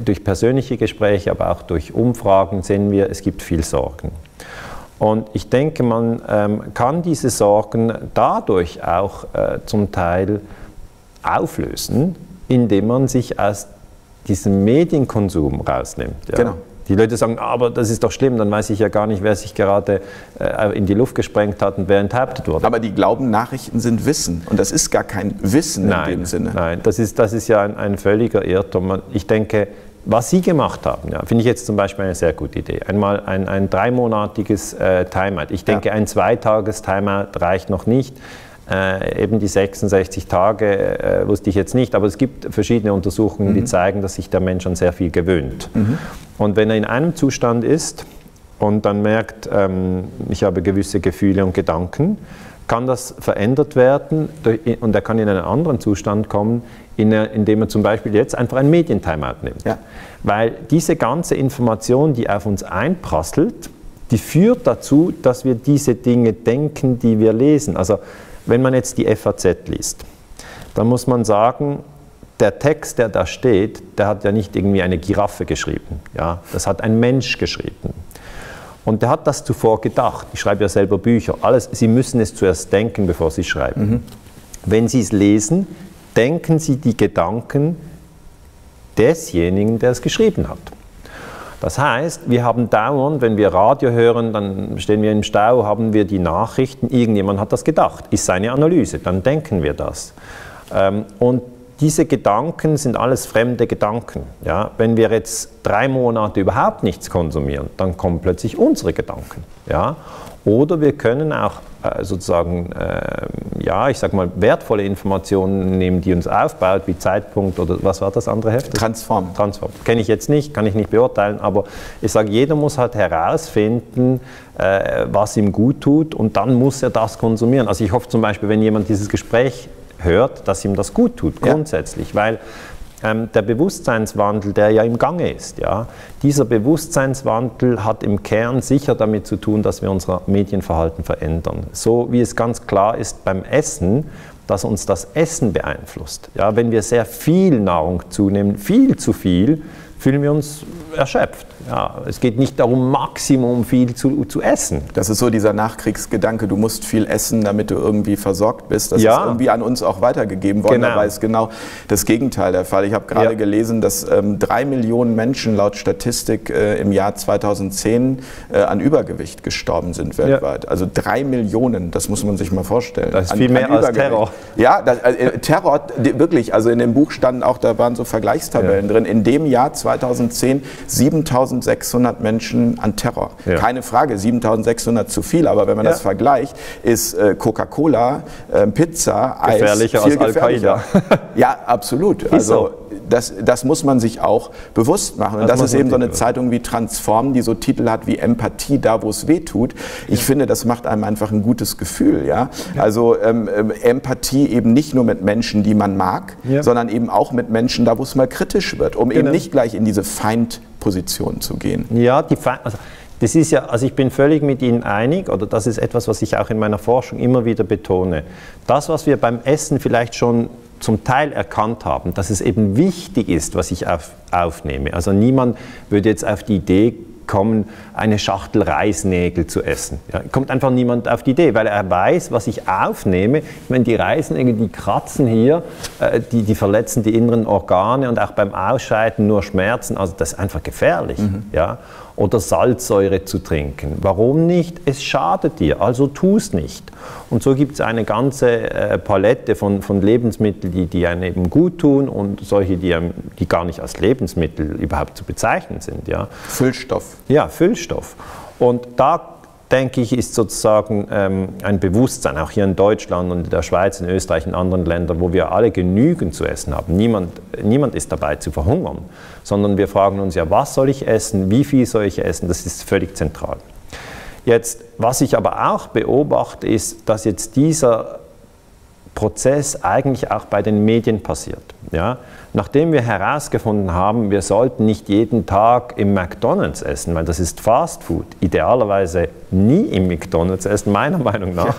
durch persönliche Gespräche, aber auch durch Umfragen sehen wir, es gibt viel Sorgen. Und ich denke, man kann diese Sorgen dadurch auch zum Teil auflösen, indem man sich aus diesem Medienkonsum rausnimmt. Ja. Genau. Die Leute sagen, aber das ist doch schlimm, dann weiß ich ja gar nicht, wer sich gerade in die Luft gesprengt hat und wer enthauptet wurde. Aber die glauben, Nachrichten sind Wissen und das ist gar kein Wissen in dem Sinne. Nein, das ist ja ein völliger Irrtum. Ich denke, was Sie gemacht haben, finde ich jetzt zum Beispiel eine sehr gute Idee. Einmal ein 3-monatiges Timeout. Ich denke, ein 2-Tages-Timeout reicht noch nicht. Eben die 66 Tage wusste ich jetzt nicht, aber es gibt verschiedene Untersuchungen, die zeigen, dass sich der Mensch an sehr viel gewöhnt. Und wenn er in einem Zustand ist und dann merkt, ich habe gewisse Gefühle und Gedanken, kann das verändert werden und er kann in einen anderen Zustand kommen, indem er zum Beispiel jetzt einfach ein Medientimeout nimmt. Ja. Weil diese ganze Information, die auf uns einprasselt, die führt dazu, dass wir diese Dinge denken, die wir lesen. Also wenn man jetzt die FAZ liest, dann muss man sagen, der Text, der da steht, der hat ja nicht irgendwie eine Giraffe geschrieben. Ja? Das hat ein Mensch geschrieben. Und der hat das zuvor gedacht. Ich schreibe ja selber Bücher. Sie müssen es zuerst denken, bevor Sie schreiben. Wenn Sie es lesen, denken Sie die Gedanken desjenigen, der es geschrieben hat. Das heißt, wir haben dauernd, wenn wir Radio hören, dann stehen wir im Stau, haben wir die Nachrichten, irgendjemand hat das gedacht, ist seine Analyse, dann denken wir das. Und diese Gedanken sind alles fremde Gedanken. Ja? Wenn wir jetzt 3 Monate überhaupt nichts konsumieren, dann kommen plötzlich unsere Gedanken. Ja? Oder wir können auch sozusagen, ich sag mal, wertvolle Informationen nehmen, die uns aufbaut, wie Zeitpunkt oder was war das andere Heft? Transform. Kenne ich jetzt nicht, kann ich nicht beurteilen, aber ich sage, jeder muss halt herausfinden, was ihm gut tut und dann muss er das konsumieren. Also ich hoffe zum Beispiel, wenn jemand dieses Gespräch hört, dass ihm das gut tut, grundsätzlich, weil der Bewusstseinswandel, der ja im Gange ist, dieser Bewusstseinswandel hat im Kern sicher damit zu tun, dass wir unser Medienverhalten verändern. So wie es ganz klar ist beim Essen, dass uns das Essen beeinflusst. Ja, wenn wir sehr viel Nahrung zunehmen, viel zu viel, fühlen wir uns erschöpft. Ja, es geht nicht darum, Maximum viel zu essen. Das ist so dieser Nachkriegsgedanke, du musst viel essen, damit du irgendwie versorgt bist. Das ist irgendwie an uns auch weitergegeben worden. Dabei ist genau das Gegenteil der Fall. Ich habe gerade gelesen, dass 3 Millionen Menschen laut Statistik im Jahr 2010 an Übergewicht gestorben sind weltweit. Ja. Also 3 Millionen, das muss man sich mal vorstellen. Das ist viel mehr als Terror. Ja, Terror, wirklich. Also in dem Buch standen auch, da waren so Vergleichstabellen drin. In dem Jahr 2010 7.600 Menschen an Terror. Ja. Keine Frage, 7.600 zu viel, aber wenn man das vergleicht, ist Coca-Cola, Pizza, Eis gefährlicher viel als Al-Qaida. Ja, absolut. Also das muss man sich auch bewusst machen. Und das ist eben so eine Zeitung wie Transform, die so Titel hat wie Empathie, da wo es weh tut. Ich finde, das macht einem einfach ein gutes Gefühl. Ja? Also Empathie eben nicht nur mit Menschen, die man mag, sondern eben auch mit Menschen, da wo es mal kritisch wird, um eben nicht gleich in diese Feindposition zu gehen. Ja, das ist ja, also ich bin völlig mit Ihnen einig, oder das ist etwas, was ich auch in meiner Forschung immer wieder betone. Das, was wir beim Essen vielleicht schon zum Teil erkannt haben, dass es eben wichtig ist, was ich aufnehme. Also niemand würde jetzt auf die Idee kommen, eine Schachtel Reisnägel zu essen. Ja, kommt einfach niemand auf die Idee, weil er weiß, was ich aufnehme. Ich meine, die Reisnägel, die kratzen hier, die verletzen die inneren Organe und auch beim Ausscheiden nur Schmerzen. Also das ist einfach gefährlich. Ja? Oder Salzsäure zu trinken. Warum nicht? Es schadet dir, also tu es nicht. Und so gibt es eine ganze Palette von Lebensmitteln, die einem eben gut tun und solche, die gar nicht als Lebensmittel überhaupt zu bezeichnen sind. Ja? Füllstoff. Ja, Füllstoff. Und da denke ich, ist sozusagen ein Bewusstsein, auch hier in Deutschland und in der Schweiz, in Österreich, in anderen Ländern, wo wir alle genügend zu essen haben. Niemand ist dabei zu verhungern, sondern wir fragen uns ja, was soll ich essen, wie viel soll ich essen, das ist völlig zentral. Jetzt, was ich aber auch beobachte, ist, dass jetzt dieser Prozess eigentlich auch bei den Medien passiert. Ja? Nachdem wir herausgefunden haben, wir sollten nicht jeden Tag im McDonald's essen, weil das ist Fast Food, idealerweise nie im McDonald's essen, meiner Meinung nach,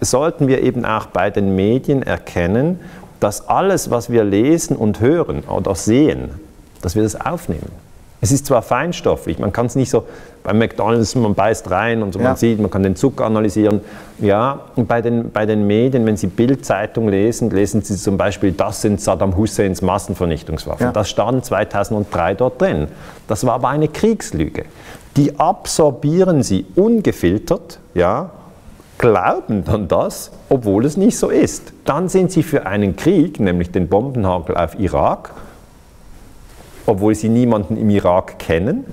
sollten wir eben auch bei den Medien erkennen, dass alles, was wir lesen und hören oder sehen, dass wir das aufnehmen. Es ist zwar feinstofflich, man kann es nicht so, beim McDonald's, man beißt rein und so, man sieht, man kann den Zucker analysieren. Ja, und bei den Medien, wenn Sie Bild-Zeitung lesen, lesen Sie zum Beispiel, das sind Saddam Husseins Massenvernichtungswaffen. Ja. Das stand 2003 dort drin. Das war aber eine Kriegslüge. Die absorbieren Sie ungefiltert, ja, glauben dann das, obwohl es nicht so ist. Dann sind Sie für einen Krieg, nämlich den Bombenhagel auf Irak, obwohl sie niemanden im Irak kennen,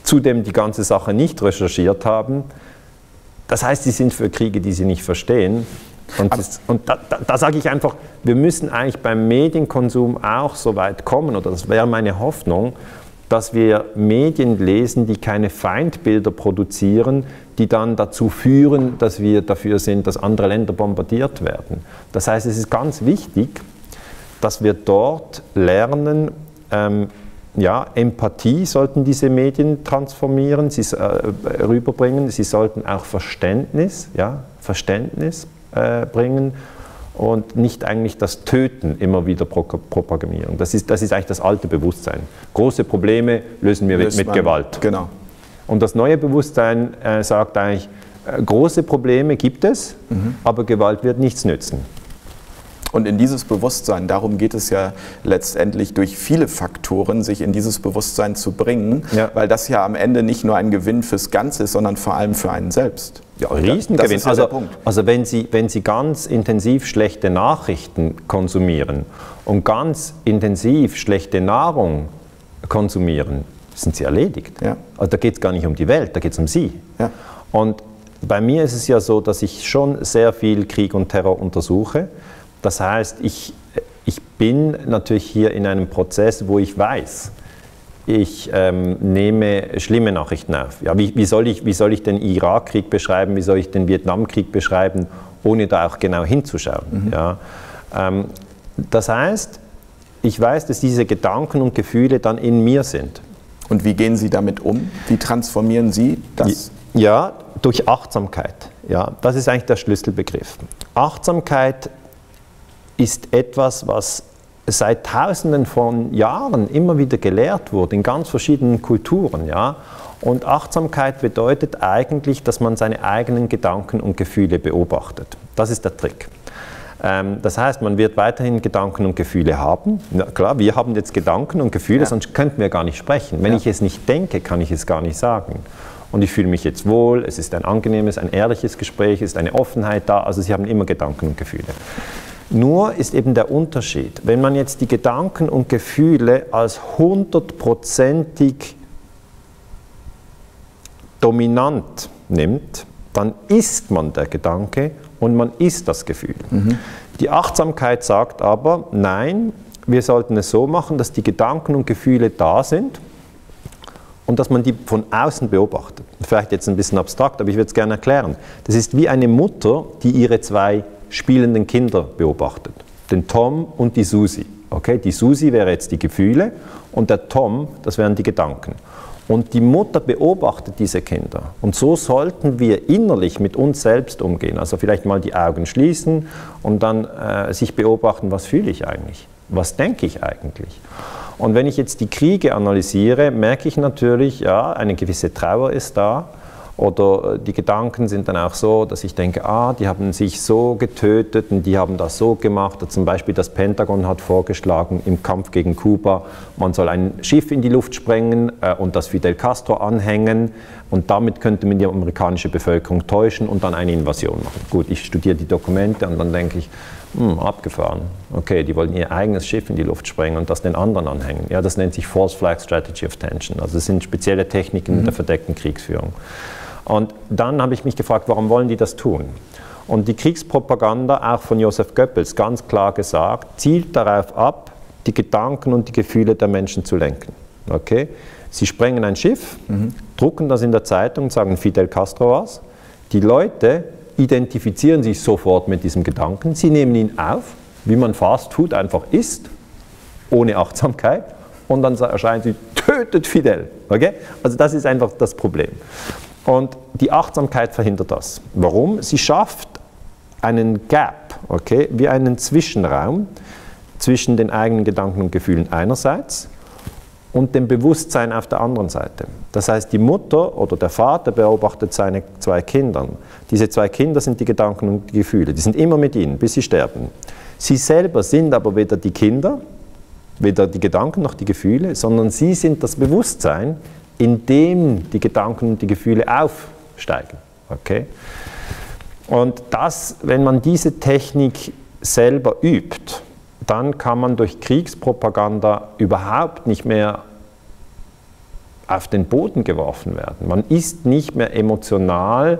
zudem die ganze Sache nicht recherchiert haben. Das heißt, sie sind für Kriege, die sie nicht verstehen. Und da sage ich einfach, wir müssen eigentlich beim Medienkonsum auch so weit kommen, oder das wäre meine Hoffnung, dass wir Medien lesen, die keine Feindbilder produzieren, die dann dazu führen, dass wir dafür sind, dass andere Länder bombardiert werden. Das heißt, es ist ganz wichtig, dass wir dort lernen, Empathie sollten diese Medien transformieren, rüberbringen. Sie sollten auch Verständnis bringen und nicht eigentlich das Töten immer wieder propagieren. Das ist eigentlich das alte Bewusstsein. Große Probleme lösen wir mit Gewalt. Genau. Und das neue Bewusstsein sagt eigentlich, große Probleme gibt es, aber Gewalt wird nichts nützen. Und in dieses Bewusstsein, darum geht es ja letztendlich durch viele Faktoren, sich in dieses Bewusstsein zu bringen, weil das ja am Ende nicht nur ein Gewinn fürs Ganze ist, sondern vor allem für einen selbst. Ja, Riesengewinn. Das ist ja der Punkt. Also wenn Sie ganz intensiv schlechte Nachrichten konsumieren und ganz intensiv schlechte Nahrung konsumieren, sind Sie erledigt. Ja. Also da geht es gar nicht um die Welt, da geht es um Sie. Ja. Und bei mir ist es ja so, dass ich schon sehr viel Krieg und Terror untersuche. Das heißt, ich bin natürlich hier in einem Prozess, wo ich weiß, ich nehme schlimme Nachrichten auf. Ja, wie soll ich den Irakkrieg beschreiben, wie soll ich den Vietnamkrieg beschreiben, ohne da auch genau hinzuschauen? Ja, das heißt, ich weiß, dass diese Gedanken und Gefühle dann in mir sind. Und wie gehen Sie damit um? Wie transformieren Sie das? Ja, durch Achtsamkeit. Ja, das ist eigentlich der Schlüsselbegriff. Achtsamkeit ist etwas, was seit Tausenden von Jahren immer wieder gelehrt wurde, in ganz verschiedenen Kulturen. Ja? Und Achtsamkeit bedeutet eigentlich, dass man seine eigenen Gedanken und Gefühle beobachtet. Das ist der Trick. Das heißt, man wird weiterhin Gedanken und Gefühle haben. Na klar, wir haben jetzt Gedanken und Gefühle, sonst könnten wir gar nicht sprechen. Wenn ich es nicht denke, kann ich es gar nicht sagen. Und ich fühle mich jetzt wohl, es ist ein angenehmes, ein ehrliches Gespräch, es ist eine Offenheit da, also Sie haben immer Gedanken und Gefühle. Nur ist eben der Unterschied, wenn man jetzt die Gedanken und Gefühle als 100%ig dominant nimmt, dann ist man der Gedanke und man ist das Gefühl. Die Achtsamkeit sagt aber, nein, wir sollten es so machen, dass die Gedanken und Gefühle da sind und dass man die von außen beobachtet. Vielleicht jetzt ein bisschen abstrakt, aber ich würde es gerne erklären. Das ist wie eine Mutter, die ihre zwei spielenden Kinder beobachtet. Den Tom und die Susi. Okay? Die Susi wäre jetzt die Gefühle und der Tom, das wären die Gedanken. Und die Mutter beobachtet diese Kinder. Und so sollten wir innerlich mit uns selbst umgehen. Also vielleicht mal die Augen schließen und dann sich beobachten, was fühle ich eigentlich? Was denke ich eigentlich? Und wenn ich jetzt die Kriege analysiere, merke ich natürlich, ja, eine gewisse Trauer ist da. Oder die Gedanken sind dann auch so, dass ich denke, die haben sich so getötet und die haben das so gemacht. Zum Beispiel das Pentagon hat vorgeschlagen im Kampf gegen Kuba, man soll ein Schiff in die Luft sprengen und das Fidel Castro anhängen und damit könnte man die amerikanische Bevölkerung täuschen und dann eine Invasion machen. Gut, ich studiere die Dokumente und dann denke ich, abgefahren. Okay, die wollen ihr eigenes Schiff in die Luft sprengen und das den anderen anhängen. Ja, das nennt sich False Flag Strategy of Tension. Also das sind spezielle Techniken der verdeckten Kriegsführung. Und dann habe ich mich gefragt, warum wollen die das tun? Und die Kriegspropaganda, auch von Joseph Goebbels, ganz klar gesagt, zielt darauf ab, die Gedanken und die Gefühle der Menschen zu lenken. Okay? Sie sprengen ein Schiff, drucken das in der Zeitung und sagen Fidel Castro was. Die Leute identifizieren sich sofort mit diesem Gedanken, sie nehmen ihn auf, wie man Fastfood einfach isst, ohne Achtsamkeit, und dann erscheinen sie, tötet Fidel. Okay? Also das ist einfach das Problem. Und die Achtsamkeit verhindert das. Warum? Sie schafft einen Gap, okay, wie einen Zwischenraum zwischen den eigenen Gedanken und Gefühlen einerseits und dem Bewusstsein auf der anderen Seite. Das heißt, die Mutter oder der Vater beobachtet seine zwei Kinder. Diese zwei Kinder sind die Gedanken und die Gefühle. Die sind immer mit ihnen, bis sie sterben. Sie selber sind aber weder die Kinder, weder die Gedanken noch die Gefühle, sondern sie sind das Bewusstsein, in dem die Gedanken und die Gefühle aufsteigen. Okay? Und das, wenn man diese Technik selber übt, dann kann man durch Kriegspropaganda überhaupt nicht mehr auf den Boden geworfen werden. Man ist nicht mehr emotional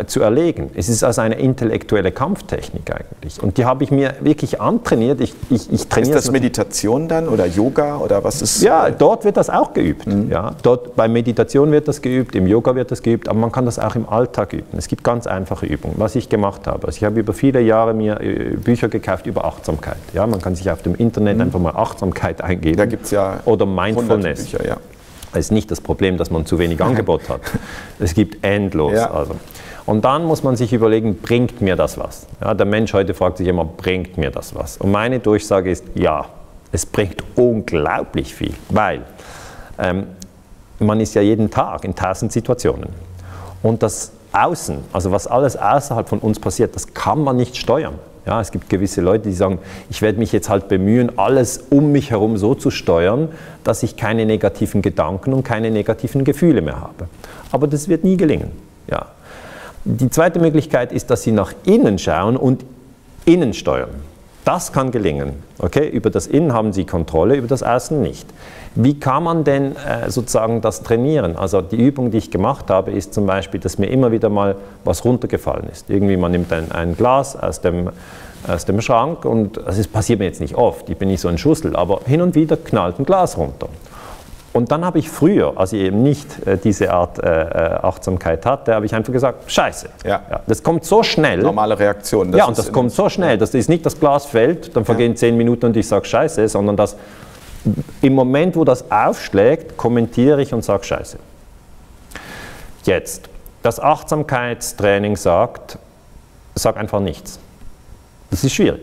zu erlegen. Es ist also eine intellektuelle Kampftechnik eigentlich. Und die habe ich mir wirklich antrainiert. Ich trainiere. Ist das Meditation dann oder Yoga oder was ist? Ja, dort wird das auch geübt. Ja, dort bei Meditation wird das geübt, im Yoga wird das geübt, aber man kann das auch im Alltag üben. Es gibt ganz einfache Übungen, was ich gemacht habe. Also ich habe über viele Jahre mir Bücher gekauft über Achtsamkeit. Ja, man kann sich auf dem Internet einfach mal Achtsamkeit eingeben. Da gibt es ja oder Mindfulness. Bücher, ja. Das ist nicht das Problem, dass man zu wenig Angebot hat. Es gibt endlos. Ja. Also. Und dann muss man sich überlegen, bringt mir das was? Ja, der Mensch heute fragt sich immer, bringt mir das was? Und meine Durchsage ist, ja, es bringt unglaublich viel, weil man ist ja jeden Tag in 1000 Situationen. Und das Außen, also was alles außerhalb von uns passiert, das kann man nicht steuern. Ja, es gibt gewisse Leute, die sagen, ich werde mich jetzt halt bemühen, alles um mich herum so zu steuern, dass ich keine negativen Gedanken und keine negativen Gefühle mehr habe. Aber das wird nie gelingen. Ja. Die zweite Möglichkeit ist, dass Sie nach innen schauen und innen steuern. Das kann gelingen. Okay? Über das Innen haben Sie Kontrolle, über das Außen nicht. Wie kann man denn sozusagen das trainieren? Also die Übung, die ich gemacht habe, ist zum Beispiel, dass mir immer wieder mal was runtergefallen ist. Irgendwie man nimmt ein Glas aus dem Schrank und das passiert mir jetzt nicht oft, ich bin nicht so ein Schussel, aber hin und wieder knallt ein Glas runter. Und dann habe ich früher, als ich eben nicht diese Art Achtsamkeit hatte, habe ich einfach gesagt, Scheiße. Ja. Ja, das kommt so schnell. Normale Reaktion. Ja, und das kommt so schnell, dass das nicht das Glas fällt, dann vergehen 10 Minuten und ich sage Scheiße, sondern dass im Moment, wo das aufschlägt, kommentiere ich und sage Scheiße. Jetzt, das Achtsamkeitstraining sagt, sag einfach nichts. Das ist schwierig.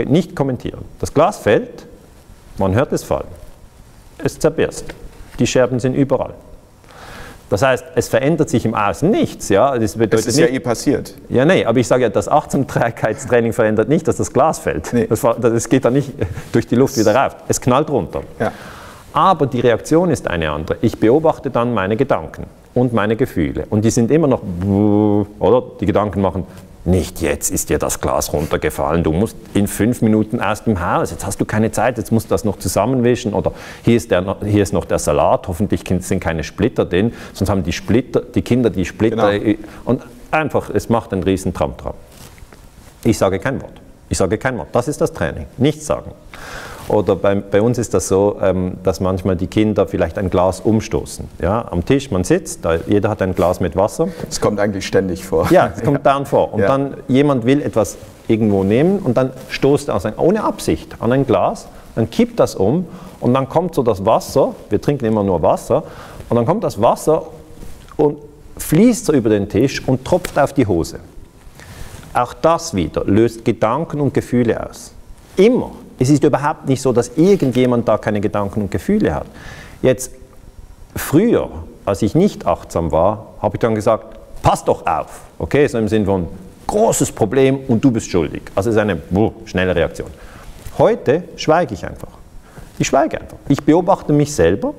nicht kommentieren. Das Glas fällt, man hört es fallen. Es zerberst. Die Scherben sind überall. Das heißt, es verändert sich im Außen nichts. Ja? Das bedeutet ist nicht, ja eh passiert. Ja, nee, aber ich sage ja, das Achtsamkeitstraining verändert nicht, dass das Glas fällt. Nee. Das geht dann nicht durch die Luft wieder rauf. Es knallt runter. Ja. Aber die Reaktion ist eine andere. Ich beobachte dann meine Gedanken und meine Gefühle. Und die sind immer noch, oder? Die Gedanken machen, nicht jetzt ist dir das Glas runtergefallen, du musst in 5 Minuten aus dem Haus, jetzt hast du keine Zeit, jetzt musst du das noch zusammenwischen oder hier ist noch der Salat, hoffentlich sind keine Splitter drin, sonst haben die Kinder die Splitter. Genau. Und einfach, es macht einen riesen Tram-Tram. Ich sage kein Wort. Ich sage kein Wort. Das ist das Training. Nichts sagen. Oder bei uns ist das so, dass manchmal die Kinder vielleicht ein Glas umstoßen. Ja, am Tisch, man sitzt, jeder hat ein Glas mit Wasser. Das kommt eigentlich ständig vor. Ja, es kommt dauernd vor. Und dann jemand will etwas irgendwo nehmen und dann stoßt er ohne Absicht an ein Glas, dann kippt das um und dann kommt so das Wasser, wir trinken immer nur Wasser, und dann kommt das Wasser und fließt so über den Tisch und tropft auf die Hose. Auch das wieder löst Gedanken und Gefühle aus. Immer. Es ist überhaupt nicht so, dass irgendjemand da keine Gedanken und Gefühle hat. Jetzt, früher, als ich nicht achtsam war, habe ich dann gesagt, pass doch auf. Okay, so im Sinn von, großes Problem und du bist schuldig. Also es ist eine schnelle Reaktion. Heute schweige ich einfach. Ich schweige einfach. Ich beobachte mich selber,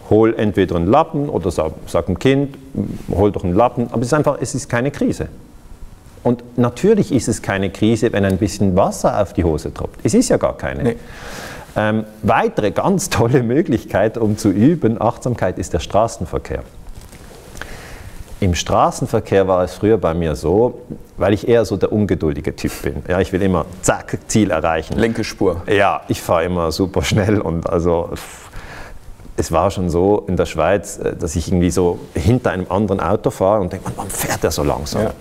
hol entweder einen Lappen oder sag dem Kind, hol doch einen Lappen, aber es ist keine Krise. Und natürlich ist es keine Krise, wenn ein bisschen Wasser auf die Hose tropft. Es ist ja gar keine. Nee. Weitere ganz tolle Möglichkeit, um zu üben, Achtsamkeit, ist der Straßenverkehr. Im Straßenverkehr war es früher bei mir so, weil ich eher so der ungeduldige Typ bin. Ja, ich will immer, zack, Ziel erreichen. Linke Spur. Ja, ich fahre immer super schnell und also es war schon so in der Schweiz, dass ich irgendwie so hinter einem anderen Auto fahre und denke, warum fährt der so langsam? Ja.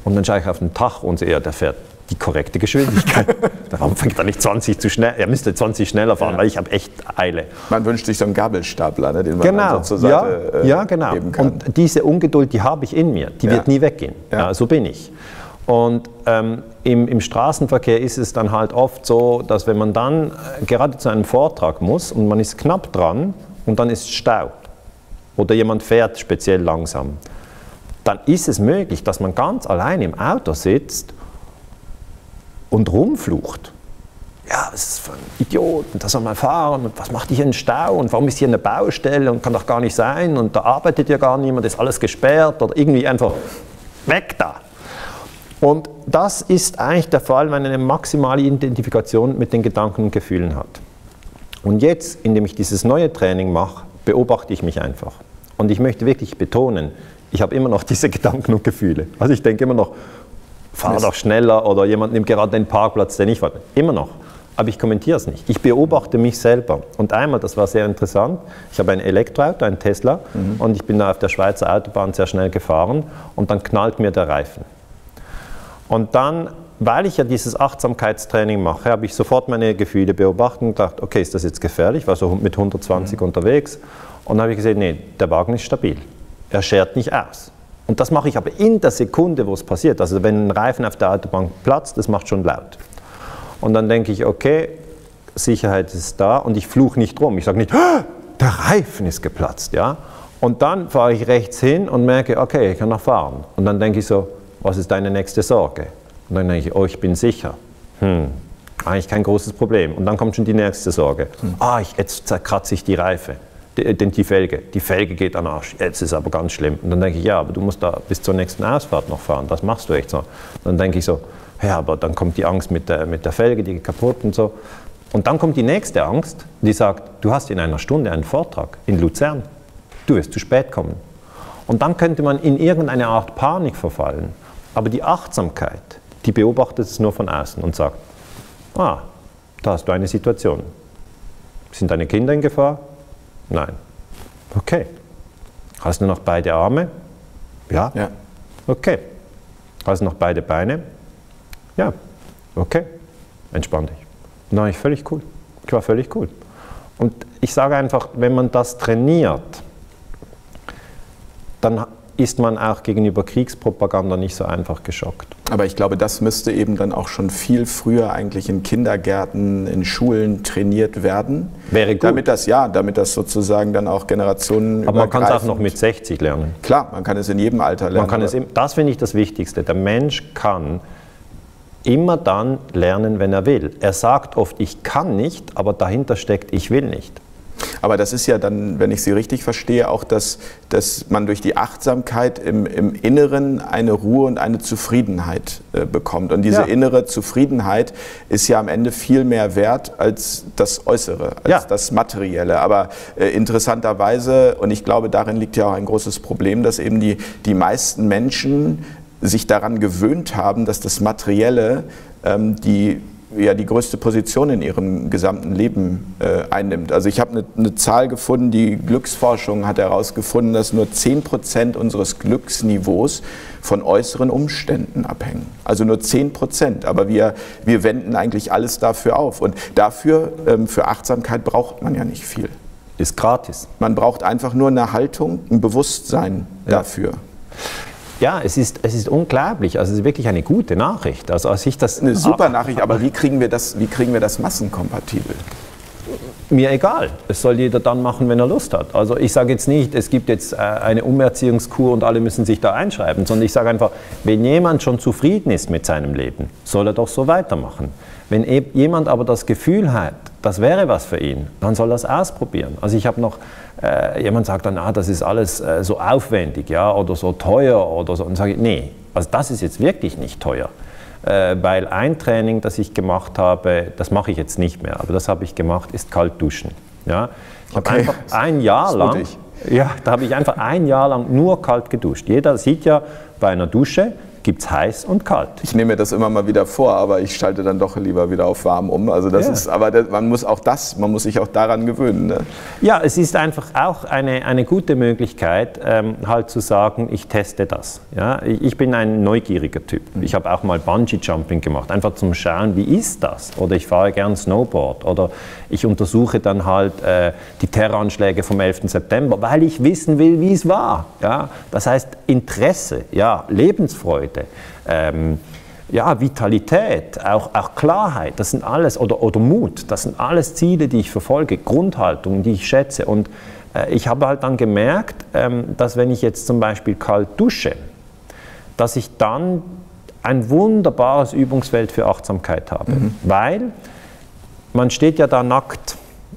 Und dann schaue ich auf den Tacho und sehe, der fährt die korrekte Geschwindigkeit. Warum fängt er nicht 20 zu schnell? Er müsste 20 schneller fahren, weil ich habe echt Eile. Man wünscht sich so einen Gabelstapler, ne, den man dann so zur Seite geben kann. Und diese Ungeduld, die habe ich in mir. Die wird nie weggehen. Ja, so bin ich. Und im Straßenverkehr ist es dann halt oft so, dass wenn man dann gerade zu einem Vortrag muss und man ist knapp dran und dann ist Stau oder jemand fährt speziell langsam, dann ist es möglich, dass man ganz allein im Auto sitzt und rumflucht. Ja, das ist für ein Idiot, und da soll man fahren, und was macht hier ein Stau, und warum ist hier eine Baustelle, und kann doch gar nicht sein, und da arbeitet ja gar niemand, ist alles gesperrt, oder irgendwie einfach weg da. Und das ist eigentlich der Fall, wenn man eine maximale Identifikation mit den Gedanken und Gefühlen hat. Und jetzt, indem ich dieses neue Training mache, beobachte ich mich einfach. Und ich möchte wirklich betonen, ich habe immer noch diese Gedanken und Gefühle. Also ich denke immer noch, fahr doch schneller oder jemand nimmt gerade den Parkplatz, den ich warte. Immer noch. Aber ich kommentiere es nicht. Ich beobachte mich selber. Und einmal, das war sehr interessant, ich habe ein Elektroauto, ein Tesla, und ich bin da auf der Schweizer Autobahn sehr schnell gefahren und dann knallt mir der Reifen. Und dann, weil ich ja dieses Achtsamkeitstraining mache, habe ich sofort meine Gefühle beobachtet und gedacht, okay, ist das jetzt gefährlich? Ich war so mit 120 unterwegs und dann habe ich gesehen, nee, der Wagen ist stabil. Er schert nicht aus. Und das mache ich aber in der Sekunde, wo es passiert. Also wenn ein Reifen auf der Autobahn platzt, das macht schon laut. Und dann denke ich, okay, Sicherheit ist da und ich fluche nicht rum. Ich sage nicht, der Reifen ist geplatzt. Ja? Und dann fahre ich rechts hin und merke, okay, ich kann noch fahren. Und dann denke ich so, was ist deine nächste Sorge? Und dann denke ich, oh, ich bin sicher. Eigentlich kein großes Problem. Und dann kommt schon die nächste Sorge. Jetzt zerkratze ich die Reife. Die Felge. Die Felge geht an den Arsch. Jetzt ist aber ganz schlimm. Und dann denke ich, ja, aber du musst da bis zur nächsten Ausfahrt noch fahren. Das machst du echt so. Dann denke ich so, ja, aber dann kommt die Angst mit der Felge, die geht kaputt und so. Und dann kommt die nächste Angst, die sagt, du hast in einer Stunde einen Vortrag in Luzern. Du wirst zu spät kommen. Und dann könnte man in irgendeine Art Panik verfallen. Aber die Achtsamkeit, die beobachtet es nur von außen und sagt, da hast du eine Situation. Sind deine Kinder in Gefahr? Nein. Okay. Hast du noch beide Arme? Ja. Okay. Hast du noch beide Beine? Ja. Okay. Entspann dich. Und dann war ich völlig cool. Ich war völlig cool. Und ich sage einfach, wenn man das trainiert, dann ist man auch gegenüber Kriegspropaganda nicht so einfach geschockt. Aber ich glaube, das müsste eben dann auch schon viel früher eigentlich in Kindergärten, in Schulen trainiert werden. Wäre gut. Damit das sozusagen dann auch Generationen. Aber man kann es auch noch mit 60 lernen. Klar, man kann es in jedem Alter lernen. Das finde ich das Wichtigste. Der Mensch kann immer dann lernen, wenn er will. Er sagt oft, ich kann nicht, aber dahinter steckt, ich will nicht. Aber das ist ja dann, wenn ich Sie richtig verstehe, auch, dass man durch die Achtsamkeit im Inneren eine Ruhe und eine Zufriedenheit bekommt. Und diese innere Zufriedenheit ist ja am Ende viel mehr wert als das Äußere, als das Materielle. Aber interessanterweise, und ich glaube, darin liegt ja auch ein großes Problem, dass eben die meisten Menschen sich daran gewöhnt haben, dass das Materielle die größte Position in ihrem gesamten Leben einnimmt. Also ich habe eine Zahl gefunden, die Glücksforschung hat herausgefunden, dass nur 10% unseres Glücksniveaus von äußeren Umständen abhängen. Also nur 10%, aber wir wenden eigentlich alles dafür auf. Und dafür, für Achtsamkeit braucht man ja nicht viel. Ist gratis. Man braucht einfach nur eine Haltung, ein Bewusstsein dafür. Ja, es ist unglaublich. Also es ist wirklich eine gute Nachricht. Also als ich das eine super Nachricht, aber wie kriegen wir das massenkompatibel? Mir egal. Es soll jeder dann machen, wenn er Lust hat. Also ich sage jetzt nicht, es gibt jetzt eine Umerziehungskur und alle müssen sich da einschreiben, sondern ich sage einfach, wenn jemand schon zufrieden ist mit seinem Leben, soll er doch so weitermachen. Wenn jemand aber das Gefühl hat, das wäre was für ihn, dann soll er es ausprobieren. Also ich habe noch, jemand sagt dann, das ist alles so aufwendig, ja, oder so teuer oder so. Und dann sage ich, nee, also das ist jetzt wirklich nicht teuer. Weil ein Training, das ich gemacht habe, das mache ich jetzt nicht mehr, aber das habe ich gemacht, ist kalt duschen. Ja? Ich habe einfach ein Jahr lang, da habe ich einfach ein Jahr lang nur kalt geduscht. Jeder sieht ja bei einer Dusche, gibt es heiß und kalt. Ich nehme mir das immer mal wieder vor, aber ich schalte dann doch lieber wieder auf warm um. Also das ist, aber man muss sich auch daran gewöhnen. Ne? Ja, es ist einfach auch eine gute Möglichkeit, halt zu sagen, ich teste das. Ja? Ich bin ein neugieriger Typ. Ich habe auch mal Bungee-Jumping gemacht, einfach zum Schauen, wie ist das? Oder ich fahre gern Snowboard oder ich untersuche dann halt die Terroranschläge vom 11. September, weil ich wissen will, wie es war. Ja? Das heißt Interesse, Lebensfreude. Vitalität, auch Klarheit, das sind alles, oder Mut, das sind alles Ziele, die ich verfolge, Grundhaltungen, die ich schätze. Und ich habe halt dann gemerkt, dass wenn ich jetzt zum Beispiel kalt dusche, dass ich dann ein wunderbares Übungsfeld für Achtsamkeit habe. Weil man steht ja da nackt.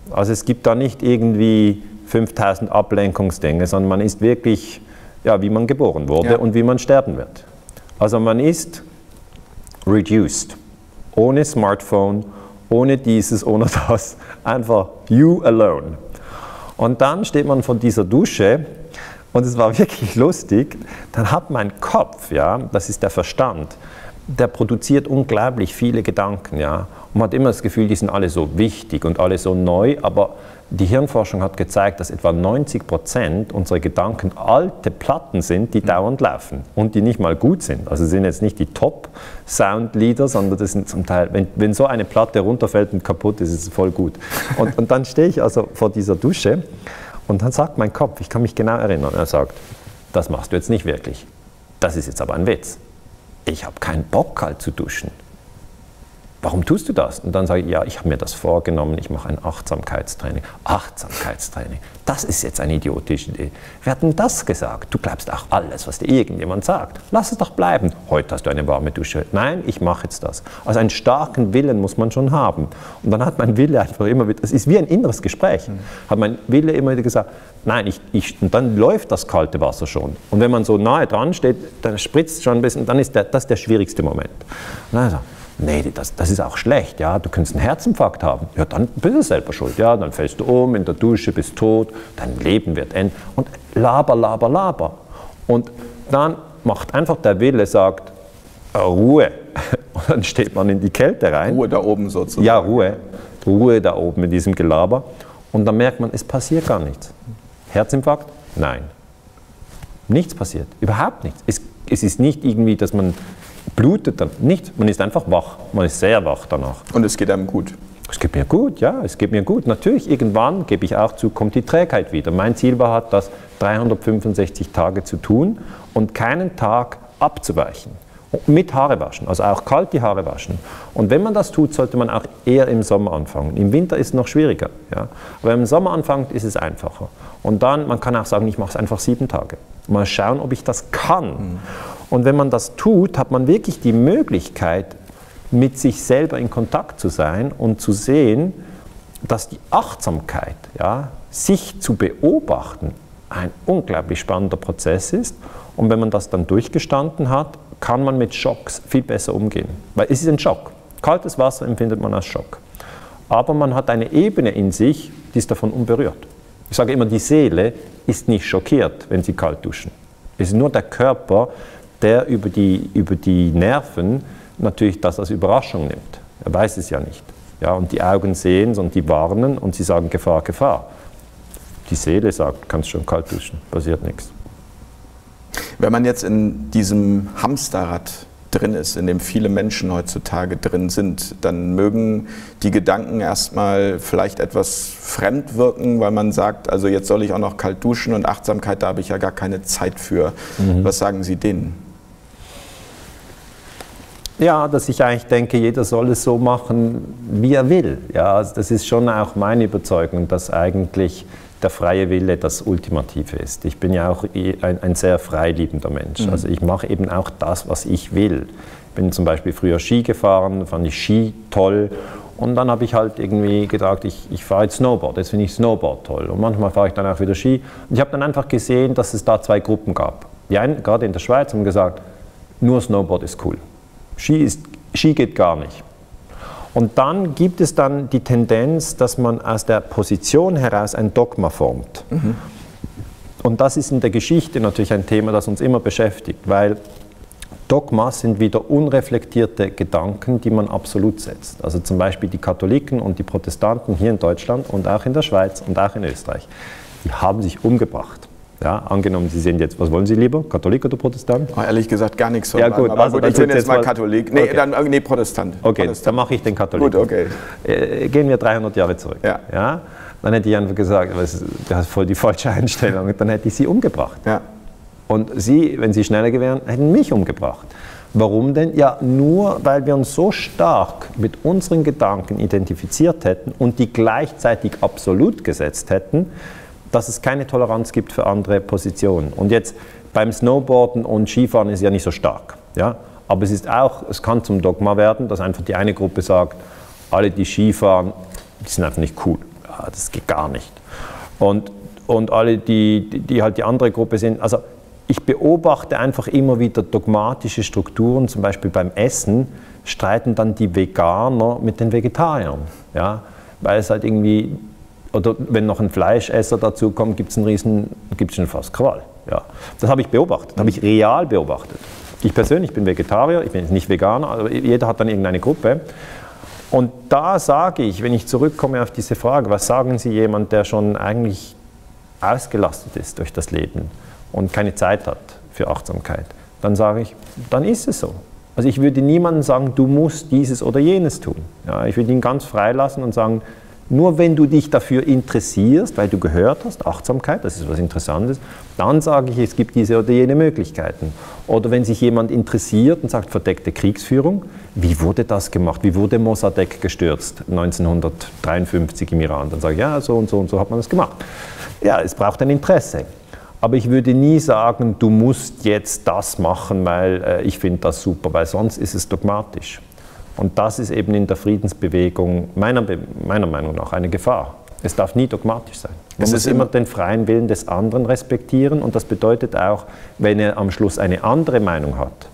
Also es gibt da nicht irgendwie 5000 Ablenkungsdinge, sondern man ist wirklich, wie man geboren wurde und wie man sterben wird. Also man ist reduced, ohne Smartphone, ohne dieses, ohne das, einfach you alone. Und dann steht man vor dieser Dusche und es war wirklich lustig, dann hat mein Kopf, das ist der Verstand, der produziert unglaublich viele Gedanken, und man hat immer das Gefühl, die sind alle so wichtig und alle so neu, aber die Hirnforschung hat gezeigt, dass etwa 90% unserer Gedanken alte Platten sind, die dauernd laufen und die nicht mal gut sind. Also sind jetzt nicht die Top-Sound-Leader, sondern das sind zum Teil, wenn so eine Platte runterfällt und kaputt ist, ist es voll gut. Und dann stehe ich also vor dieser Dusche und dann sagt mein Kopf, ich kann mich genau erinnern, er sagt, das machst du jetzt nicht wirklich. Das ist jetzt aber ein Witz. Ich habe keinen Bock, kalt zu duschen. Warum tust du das? Und dann sage ich, ich habe mir das vorgenommen, ich mache ein Achtsamkeitstraining. Achtsamkeitstraining, das ist jetzt eine idiotische Idee. Wer hat denn das gesagt? Du glaubst auch alles, was dir irgendjemand sagt. Lass es doch bleiben. Heute hast du eine warme Dusche. Nein, ich mache jetzt das. Also einen starken Willen muss man schon haben. Und dann hat mein Wille einfach immer wieder, es ist wie ein inneres Gespräch, hat mein Wille immer wieder gesagt, nein, und dann läuft das kalte Wasser schon. Und wenn man so nahe dran steht, dann spritzt es schon ein bisschen, dann ist das der schwierigste Moment. Also, nee, das ist auch schlecht, du könntest einen Herzinfarkt haben. Ja, dann bist du selber schuld. Ja, dann fällst du um, in der Dusche, bist tot, dein Leben wird enden. Und laber. Und dann macht einfach der Wille, sagt, Ruhe. Und dann steht man in die Kälte rein. Ruhe da oben sozusagen. Ja, Ruhe da oben in diesem Gelaber. Und dann merkt man, es passiert gar nichts. Herzinfarkt? Nein. Nichts passiert, überhaupt nichts. Es ist nicht irgendwie, dass man blutet dann nicht, man ist einfach wach, man ist sehr wach danach. Und es geht einem gut? Es geht mir gut, es geht mir gut. Natürlich, irgendwann, gebe ich auch zu, kommt die Trägheit wieder. Mein Ziel war das 365 Tage zu tun und keinen Tag abzuweichen. Mit Haare waschen, also auch kalt die Haare waschen. Und wenn man das tut, sollte man auch eher im Sommer anfangen. Im Winter ist es noch schwieriger. Ja? Aber wenn man im Sommer anfängt, ist es einfacher. Und dann, man kann auch sagen, ich mache es einfach 7 Tage. Mal schauen, ob ich das kann. Und wenn man das tut, hat man wirklich die Möglichkeit, mit sich selber in Kontakt zu sein und zu sehen, dass die Achtsamkeit, ja, sich zu beobachten, ein unglaublich spannender Prozess ist. Und wenn man das dann durchgestanden hat, kann man mit Schocks viel besser umgehen. Weil es ist ein Schock. Kaltes Wasser empfindet man als Schock. Aber man hat eine Ebene in sich, die ist davon unberührt. Ich sage immer, die Seele ist nicht schockiert, wenn sie kalt duschen. Es ist nur der Körper, der über die Nerven natürlich das als Überraschung nimmt. Er weiß es ja nicht. Ja, und die Augen sehen es und die warnen und sie sagen Gefahr, Gefahr. Die Seele sagt, kannst schon kalt duschen, passiert nichts. Wenn man jetzt in diesem Hamsterrad drin ist, in dem viele Menschen heutzutage drin sind, dann mögen die Gedanken erstmal vielleicht etwas fremd wirken, weil man sagt, also jetzt soll ich auch noch kalt duschen und Achtsamkeit, da habe ich ja gar keine Zeit für. Was sagen Sie denen? Ja, dass ich eigentlich denke, jeder soll es so machen, wie er will. Ja, also das ist schon auch meine Überzeugung, dass eigentlich der freie Wille das Ultimative ist. Ich bin ja auch ein sehr freiliebender Mensch. Also ich mache eben auch das, was ich will. Ich bin zum Beispiel früher Ski gefahren, fand ich Ski toll. Und dann habe ich halt irgendwie gedacht, ich fahre jetzt Snowboard, jetzt finde ich Snowboard toll. Und manchmal fahre ich dann auch wieder Ski. Und ich habe dann einfach gesehen, dass es da 2 Gruppen gab. Die einen, gerade in der Schweiz, haben gesagt, nur Snowboard ist cool. Ski geht gar nicht. Und dann gibt es dann die Tendenz, dass man aus der Position heraus ein Dogma formt. Und das ist in der Geschichte natürlich ein Thema, das uns immer beschäftigt, weil Dogmas sind wieder unreflektierte Gedanken, die man absolut setzt. Also zum Beispiel die Katholiken und die Protestanten hier in Deutschland und auch in der Schweiz und auch in Österreich, die haben sich umgebracht. Ja, angenommen, Sie sind jetzt, was wollen Sie lieber, Katholik oder Protestant? Oh, ehrlich gesagt gar nichts von ja, gut, aber also gut, ich bin jetzt mal Katholik. Nee, okay. Nee, Protestant. Okay, Protestant. Dann mache ich den Katholik. Gut, okay. Gehen wir 300 Jahre zurück. Ja. Ja? Dann hätte ich einfach gesagt, du hast voll die falsche Einstellung, dann hätte ich Sie umgebracht. Ja. Und Sie, wenn Sie schneller gewesen wären, hätten mich umgebracht. Warum denn? Ja, nur weil wir uns so stark mit unseren Gedanken identifiziert hätten und die gleichzeitig absolut gesetzt hätten, dass es keine Toleranz gibt für andere Positionen. Und jetzt beim Snowboarden und Skifahren ist ja nicht so stark. Ja? Aber es kann zum Dogma werden, dass einfach die eine Gruppe sagt, alle, die Skifahren, die sind einfach nicht cool. Ja, das geht gar nicht. Und alle, die halt die andere Gruppe sind, also ich beobachte einfach immer wieder dogmatische Strukturen, zum Beispiel beim Essen streiten dann die Veganer mit den Vegetariern. Ja? Weil es halt irgendwie, oder wenn noch ein Fleischesser dazu kommt, gibt es schon fast Krawall. Ja. Das habe ich beobachtet, habe ich real beobachtet. Ich persönlich bin Vegetarier, ich bin jetzt nicht Veganer, aber jeder hat dann irgendeine Gruppe. Und da sage ich, wenn ich zurückkomme auf diese Frage, was sagen Sie jemand, der schon eigentlich ausgelastet ist durch das Leben und keine Zeit hat für Achtsamkeit? Dann sage ich, dann ist es so. Also ich würde niemandem sagen, du musst dieses oder jenes tun. Ja, ich würde ihn ganz frei lassen und sagen, nur wenn du dich dafür interessierst, weil du gehört hast, Achtsamkeit, das ist was Interessantes, dann sage ich, es gibt diese oder jene Möglichkeiten. Oder wenn sich jemand interessiert und sagt, verdeckte Kriegsführung, wie wurde das gemacht? Wie wurde Mossadegh gestürzt 1953 im Iran? Dann sage ich, ja, so und so hat man das gemacht. Ja, es braucht ein Interesse. Aber ich würde nie sagen, du musst jetzt das machen, weil ich finde das super, weil sonst ist es dogmatisch. Und das ist eben in der Friedensbewegung meiner Meinung nach eine Gefahr. Es darf nie dogmatisch sein. Man muss immer den freien Willen des anderen respektieren und das bedeutet auch, wenn er am Schluss eine andere Meinung hat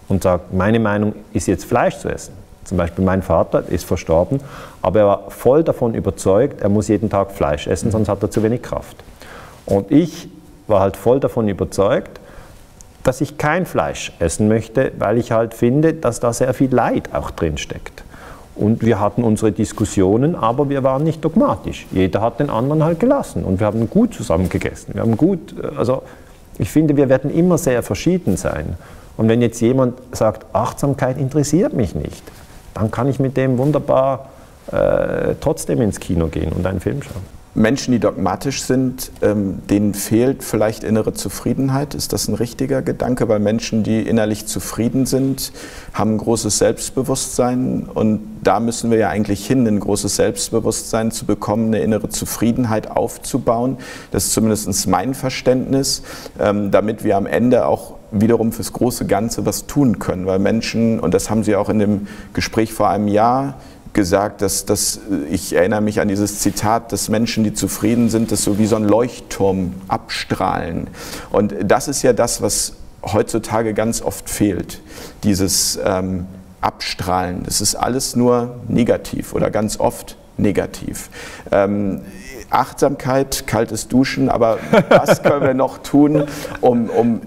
und sagt, meine Meinung ist jetzt Fleisch zu essen. Zum Beispiel mein Vater ist verstorben, aber er war voll davon überzeugt, er muss jeden Tag Fleisch essen, sonst hat er zu wenig Kraft. Und ich war halt voll davon überzeugt, dass ich kein Fleisch essen möchte, weil ich halt finde, dass da sehr viel Leid auch drin steckt. Und wir hatten unsere Diskussionen, aber wir waren nicht dogmatisch. Jeder hat den anderen halt gelassen und wir haben gut zusammen gegessen. Wir haben gut, also ich finde, wir werden immer sehr verschieden sein. Und wenn jetzt jemand sagt, Achtsamkeit interessiert mich nicht, dann kann ich mit dem wunderbar trotzdem ins Kino gehen und einen Film schauen. Menschen, die dogmatisch sind, denen fehlt vielleicht innere Zufriedenheit. Ist das ein richtiger Gedanke? Weil Menschen, die innerlich zufrieden sind, haben ein großes Selbstbewusstsein. Und da müssen wir ja eigentlich hin, ein großes Selbstbewusstsein zu bekommen, eine innere Zufriedenheit aufzubauen. Das ist zumindest mein Verständnis, damit wir am Ende auch wiederum fürs große Ganze was tun können. Weil Menschen, und das haben Sie auch in dem Gespräch vor einem Jahr gesagt, dass ich erinnere mich an dieses Zitat, dass Menschen, die zufrieden sind, das so wie so ein Leuchtturm abstrahlen. Und das ist ja das, was heutzutage ganz oft fehlt, dieses Abstrahlen. Das ist alles nur negativ oder ganz oft negativ. Achtsamkeit, kaltes Duschen, aber was können wir noch tun, um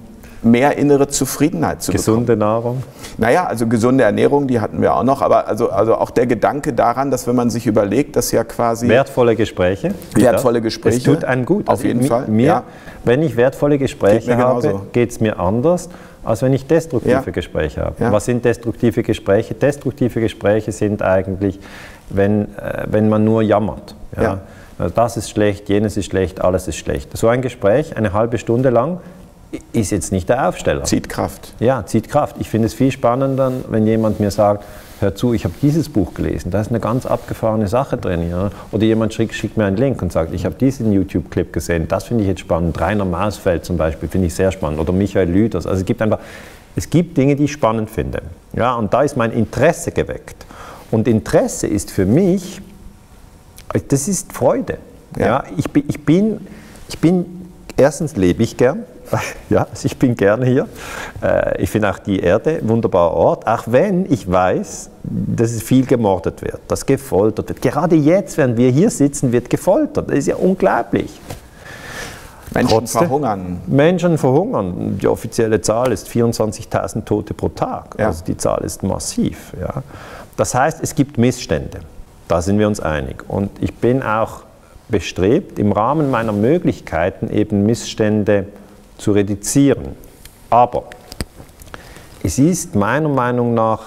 mehr innere Zufriedenheit zu bekommen? Gesunde Nahrung? Naja, also gesunde Ernährung, die hatten wir auch noch, aber also auch der Gedanke daran, dass wenn man sich überlegt, dass ja quasi... Wertvolle Gespräche. Wertvolle Gespräche. Es tut einem gut. Auf jeden Fall. Ja. Wenn ich wertvolle Gespräche habe, geht es mir anders, als wenn ich destruktive Gespräche habe. Ja. Was sind destruktive Gespräche? Destruktive Gespräche sind eigentlich, wenn man nur jammert. Ja? Also das ist schlecht, jenes ist schlecht, alles ist schlecht. So ein Gespräch, eine halbe Stunde lang, ist jetzt nicht der Aufsteller. Zieht Kraft. Ja, zieht Kraft. Ich finde es viel spannender, wenn jemand mir sagt, hör zu, ich habe dieses Buch gelesen, da ist eine ganz abgefahrene Sache drin. Ja? Oder jemand schickt mir einen Link und sagt, ich habe diesen YouTube-Clip gesehen, das finde ich jetzt spannend. Rainer Mausfeld zum Beispiel finde ich sehr spannend. Oder Michael Lüders. Also es gibt Dinge, die ich spannend finde. Ja? Und da ist mein Interesse geweckt. Und Interesse ist für mich, das ist Freude. Ja? Ich bin, erstens lebe ich gern. Ja, also ich bin gerne hier. Ich finde auch die Erde ein wunderbarer Ort, auch wenn ich weiß, dass es viel gemordet wird, dass gefoltert wird. Gerade jetzt, während wir hier sitzen, wird gefoltert. Das ist ja unglaublich. Menschen verhungern. Menschen verhungern. Die offizielle Zahl ist 24.000 Tote pro Tag. Ja. Also die Zahl ist massiv. Ja. Das heißt, es gibt Missstände. Da sind wir uns einig. Und ich bin auch bestrebt, im Rahmen meiner Möglichkeiten eben Missstände zu reduzieren. Aber es ist meiner Meinung nach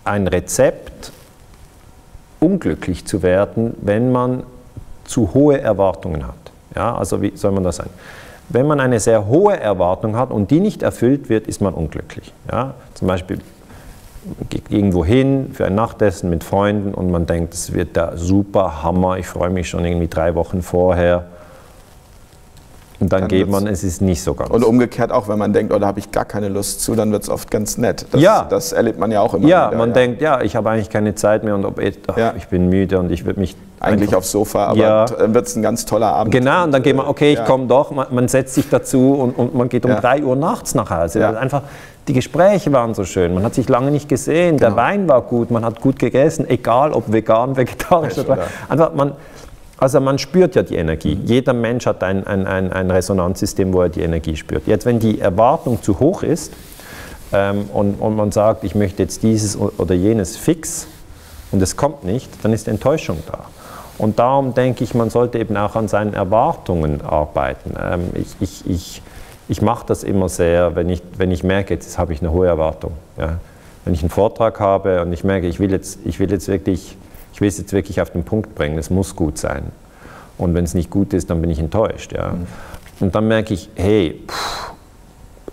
ein Rezept, unglücklich zu werden, wenn man zu hohe Erwartungen hat. Ja, also wie soll man das sagen? Wenn man eine sehr hohe Erwartung hat und die nicht erfüllt wird, ist man unglücklich. Ja, zum Beispiel man geht irgendwo hin für ein Nachtessen mit Freunden und man denkt, es wird der super Hammer, ich freue mich schon irgendwie 3 Wochen vorher. Und dann geht man, es ist nicht so ganz. Und umgekehrt auch, wenn man denkt, oh, da habe ich gar keine Lust zu, dann wird es oft ganz nett. Das erlebt man ja auch immer wieder. Man denkt, ich habe eigentlich keine Zeit mehr und ich bin müde und ich würde mich... Eigentlich aufs Sofa, aber dann wird es ein ganz toller Abend. Genau, und dann geht man, okay, ich komme doch, man setzt sich dazu und man geht um 3 Uhr nachts nach Hause. Weil einfach, die Gespräche waren so schön, man hat sich lange nicht gesehen, der Wein war gut, man hat gut gegessen, egal ob vegan, vegetarisch oder... Einfach, man spürt ja die Energie. Jeder Mensch hat ein Resonanzsystem, wo er die Energie spürt. Jetzt, wenn die Erwartung zu hoch ist und man sagt, ich möchte jetzt dieses oder jenes fix und es kommt nicht, dann ist Enttäuschung da. Und darum denke ich, man sollte eben auch an seinen Erwartungen arbeiten. Ich mache das immer sehr, wenn ich merke, jetzt habe ich eine hohe Erwartung. Ja. Wenn ich einen Vortrag habe und ich merke, ich will es jetzt wirklich auf den Punkt bringen, es muss gut sein. Und wenn es nicht gut ist, dann bin ich enttäuscht. Ja. Und dann merke ich, hey,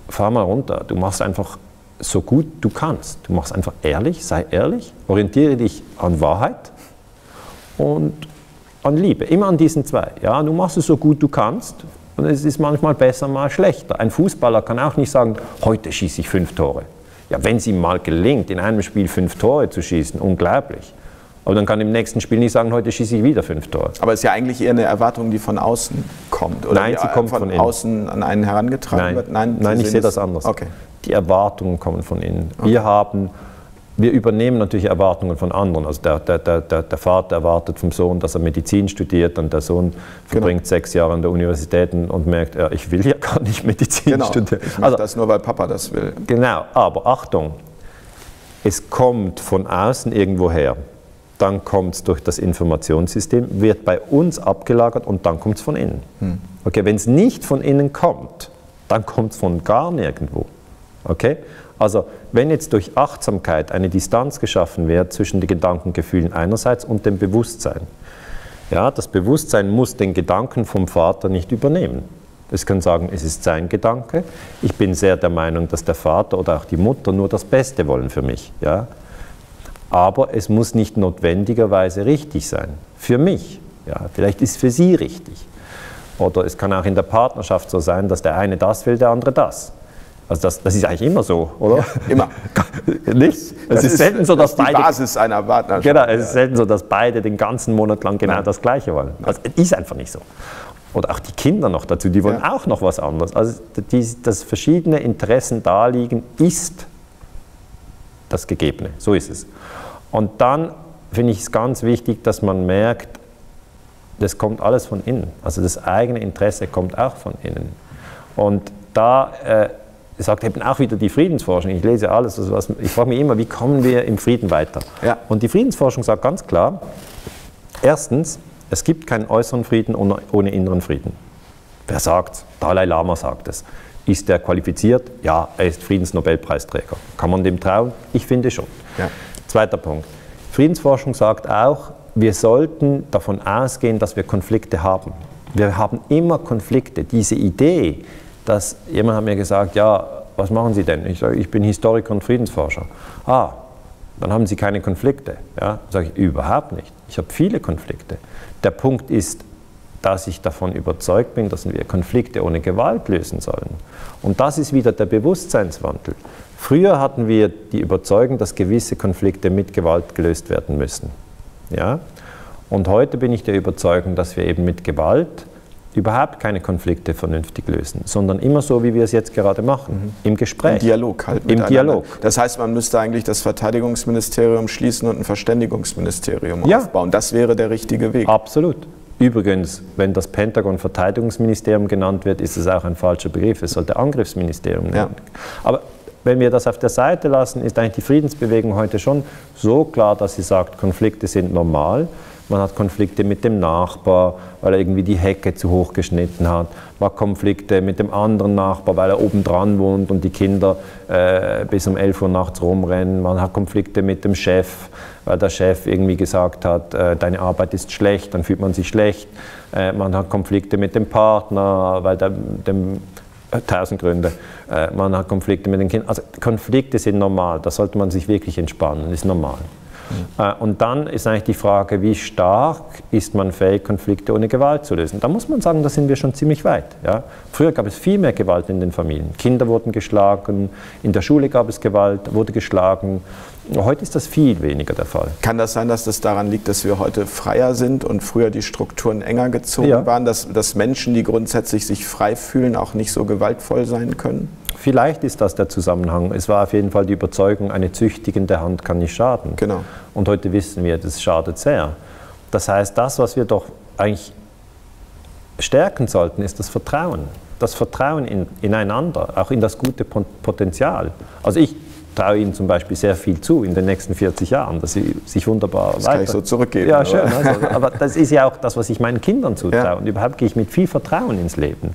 fahr mal runter, du machst einfach so gut du kannst. Du machst einfach ehrlich, sei ehrlich, orientiere dich an Wahrheit und an Liebe. Immer an diesen 2. Ja. Du machst es so gut du kannst und es ist manchmal besser, mal schlechter. Ein Fußballer kann auch nicht sagen, heute schieße ich 5 Tore. Ja, wenn es ihm mal gelingt, in einem Spiel 5 Tore zu schießen, unglaublich. Aber dann kann im nächsten Spiel nicht sagen, heute schieße ich wieder 5 Tore. Aber es ist ja eigentlich eher eine Erwartung, die von außen kommt. Oder nein, sie kommt von innen. Außen an einen herangetragen wird? Nein, ich sehe das anders. Okay. Die Erwartungen kommen von innen. Okay. Wir übernehmen natürlich Erwartungen von anderen. Also der Vater erwartet vom Sohn, dass er Medizin studiert und der Sohn verbringt 6 Jahre an der Universität und merkt, ich will ja gar nicht Medizin studieren. Ich mache das nur, weil Papa das will. Genau, aber Achtung, es kommt von außen irgendwo her. Dann kommt es durch das Informationssystem, wird bei uns abgelagert und dann kommt es von innen. Okay, wenn es nicht von innen kommt, dann kommt es von gar nirgendwo. Okay? Also wenn jetzt durch Achtsamkeit eine Distanz geschaffen wird zwischen den Gedanken, Gefühlen einerseits und dem Bewusstsein, Ja, das Bewusstsein muss den Gedanken vom Vater nicht übernehmen. Es kann sagen, es ist sein Gedanke. Ich bin sehr der Meinung, dass der Vater oder auch die Mutter nur das Beste wollen für mich. Ja? Aber es muss nicht notwendigerweise richtig sein. Für mich. Ja? Vielleicht ist es für sie richtig. Oder es kann auch in der Partnerschaft so sein, dass der eine das will, der andere das. Also das ist eigentlich immer so, oder? Ja, immer. Nicht? Es ist selten so, dass die beide... Basis einer Partnerschaft. Genau, es ist selten so, dass beide den ganzen Monat lang genau das Gleiche wollen. Also es ist einfach nicht so. Oder auch die Kinder noch dazu, die wollen auch noch was anderes. Also dass verschiedene Interessen da liegen, ist das Gegebene. So ist es. Und dann finde ich es ganz wichtig, dass man merkt, das kommt alles von innen. Also das eigene Interesse kommt auch von innen. Und da sagt eben auch wieder die Friedensforschung, ich lese alles, also ich frage mich immer, wie kommen wir im Frieden weiter? Ja. Und die Friedensforschung sagt ganz klar, erstens, es gibt keinen äußeren Frieden ohne inneren Frieden. Wer sagt? Dalai Lama sagt es. Ist er qualifiziert? Ja, er ist Friedensnobelpreisträger. Kann man dem trauen? Ich finde schon. Ja. Zweiter Punkt. Friedensforschung sagt auch, wir sollten davon ausgehen, dass wir Konflikte haben. Wir haben immer Konflikte. Diese Idee, dass jemand hat mir gesagt, ja, was machen Sie denn? Ich sage, ich bin Historiker und Friedensforscher. Ah, dann haben Sie keine Konflikte. Ja, sage ich, überhaupt nicht. Ich habe viele Konflikte. Der Punkt ist, dass ich davon überzeugt bin, dass wir Konflikte ohne Gewalt lösen sollen. Und das ist wieder der Bewusstseinswandel. Früher hatten wir die Überzeugung, dass gewisse Konflikte mit Gewalt gelöst werden müssen. Ja? Und heute bin ich der Überzeugung, dass wir eben mit Gewalt überhaupt keine Konflikte vernünftig lösen, sondern immer so, wie wir es jetzt gerade machen, im Gespräch. Im Dialog halt. Im Dialog. Das heißt, man müsste eigentlich das Verteidigungsministerium schließen und ein Verständigungsministerium aufbauen. Das wäre der richtige Weg. Absolut. Übrigens, wenn das Pentagon Verteidigungsministerium genannt wird, ist es auch ein falscher Begriff. Es sollte Angriffsministerium werden. Aber wenn wir das auf der Seite lassen, ist eigentlich die Friedensbewegung heute schon so klar, dass sie sagt, Konflikte sind normal. Man hat Konflikte mit dem Nachbar, weil er irgendwie die Hecke zu hoch geschnitten hat. Man hat Konflikte mit dem anderen Nachbar, weil er obendran wohnt und die Kinder bis um 11 Uhr nachts rumrennen. Man hat Konflikte mit dem Chef, weil der Chef irgendwie gesagt hat, deine Arbeit ist schlecht, dann fühlt man sich schlecht. Man hat Konflikte mit dem Partner, weil 1000 Gründe. Man hat Konflikte mit den Kindern. Also Konflikte sind normal, da sollte man sich wirklich entspannen, das ist normal. Und dann ist eigentlich die Frage, wie stark ist man fähig, Konflikte ohne Gewalt zu lösen. Da muss man sagen, da sind wir schon ziemlich weit. Ja? Früher gab es viel mehr Gewalt in den Familien. Kinder wurden geschlagen, in der Schule gab es Gewalt, wurde geschlagen. Heute ist das viel weniger der Fall. Kann das sein, dass das daran liegt, dass wir heute freier sind und früher die Strukturen enger gezogen waren, dass Menschen, die grundsätzlich sich frei fühlen, auch nicht so gewaltvoll sein können? Vielleicht ist das der Zusammenhang. Es war auf jeden Fall die Überzeugung, eine züchtigende Hand kann nicht schaden. Genau. Und heute wissen wir, das schadet sehr. Das heißt, das, was wir doch eigentlich stärken sollten, ist das Vertrauen. Das Vertrauen ineinander, auch in das gute Potenzial. Also ich traue Ihnen zum Beispiel sehr viel zu in den nächsten 40 Jahren, dass Sie sich wunderbar das kann ich so zurückgeben. Ja, schön. Also, aber das ist ja auch das, was ich meinen Kindern zutraue. Ja. Und überhaupt gehe ich mit viel Vertrauen ins Leben.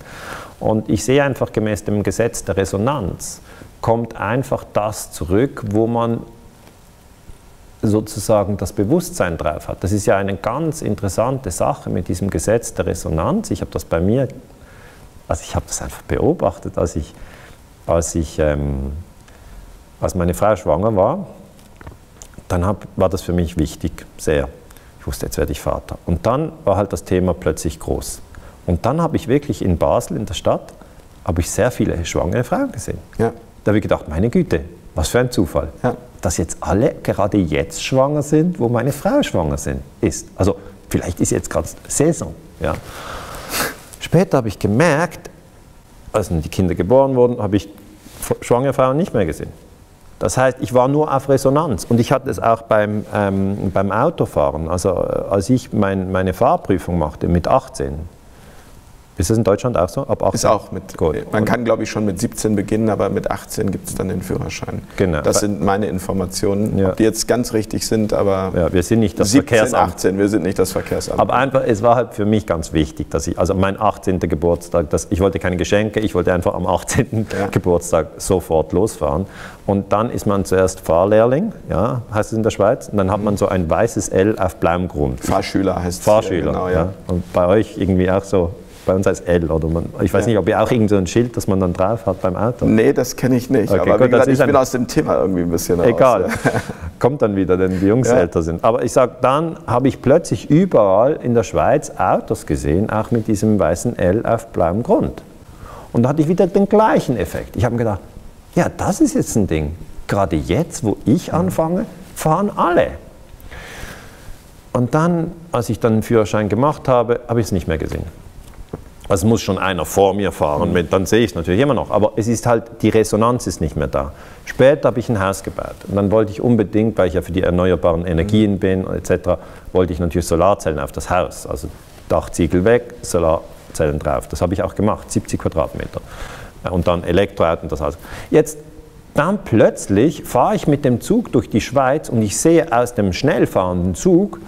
Und ich sehe einfach gemäß dem Gesetz der Resonanz, kommt einfach das zurück, wo man sozusagen das Bewusstsein drauf hat. Das ist ja eine ganz interessante Sache mit diesem Gesetz der Resonanz. Ich habe das bei mir, also ich habe das einfach beobachtet, als meine Frau schwanger war, dann war das für mich wichtig, sehr. Ich wusste, jetzt werde ich Vater. Und dann war halt das Thema plötzlich groß. Und dann habe ich wirklich in Basel, in der Stadt, habe ich sehr viele schwangere Frauen gesehen. Ja. Da habe ich gedacht, meine Güte, was für ein Zufall, dass jetzt alle gerade jetzt schwanger sind, wo meine Frau schwanger ist. Also vielleicht ist jetzt gerade Saison. Ja. Später habe ich gemerkt, als die Kinder geboren wurden, habe ich schwangere Frauen nicht mehr gesehen. Das heißt, ich war nur auf Resonanz und ich hatte es auch beim Autofahren. Also als ich meine Fahrprüfung machte mit 18, Ist das in Deutschland auch so? Ab 18? Ist auch mit. Gut. Man kann, glaube ich, schon mit 17 beginnen, aber mit 18 gibt es dann den Führerschein. Genau. Das sind meine Informationen, ob die jetzt ganz richtig sind, aber ja, wir sind nicht das 17, Verkehrsamt. 18, wir sind nicht das Verkehrsamt. Aber einfach, es war halt für mich ganz wichtig, dass ich, also mein 18. Geburtstag, ich wollte keine Geschenke, ich wollte einfach am 18. Geburtstag sofort losfahren. Und dann ist man zuerst Fahrlehrling, ja, heißt es in der Schweiz, und dann hat man so ein weißes L auf blauem Grund. Fahrschüler heißt es. Fahrschüler, genau, ja. Und bei euch irgendwie auch so. Bei uns heißt L, oder ich weiß nicht, ob ihr auch irgend so ein Schild, das man dann drauf hat beim Auto? Nee, das kenne ich nicht, okay, aber gut, wie gesagt, ich bin aus dem Thema irgendwie ein bisschen raus. Egal, kommt dann wieder, wenn die Jungs älter sind. Aber ich sage, dann habe ich plötzlich überall in der Schweiz Autos gesehen, auch mit diesem weißen L auf blauem Grund. Und da hatte ich wieder den gleichen Effekt. Ich habe mir gedacht, ja, das ist jetzt ein Ding. Gerade jetzt, wo ich anfange, fahren alle. Und dann, als ich dann einen Führerschein gemacht habe, habe ich es nicht mehr gesehen. Also muss schon einer vor mir fahren, dann sehe ich es natürlich immer noch. Aber es ist halt, die Resonanz ist nicht mehr da. Später habe ich ein Haus gebaut. Und dann wollte ich unbedingt, weil ich ja für die erneuerbaren Energien bin etc., wollte ich natürlich Solarzellen auf das Haus. Also Dachziegel weg, Solarzellen drauf. Das habe ich auch gemacht, 70 Quadratmeter. Und dann Elektroauto und das Haus. Jetzt, dann plötzlich fahre ich mit dem Zug durch die Schweiz und ich sehe aus dem schnell fahrenden Zug,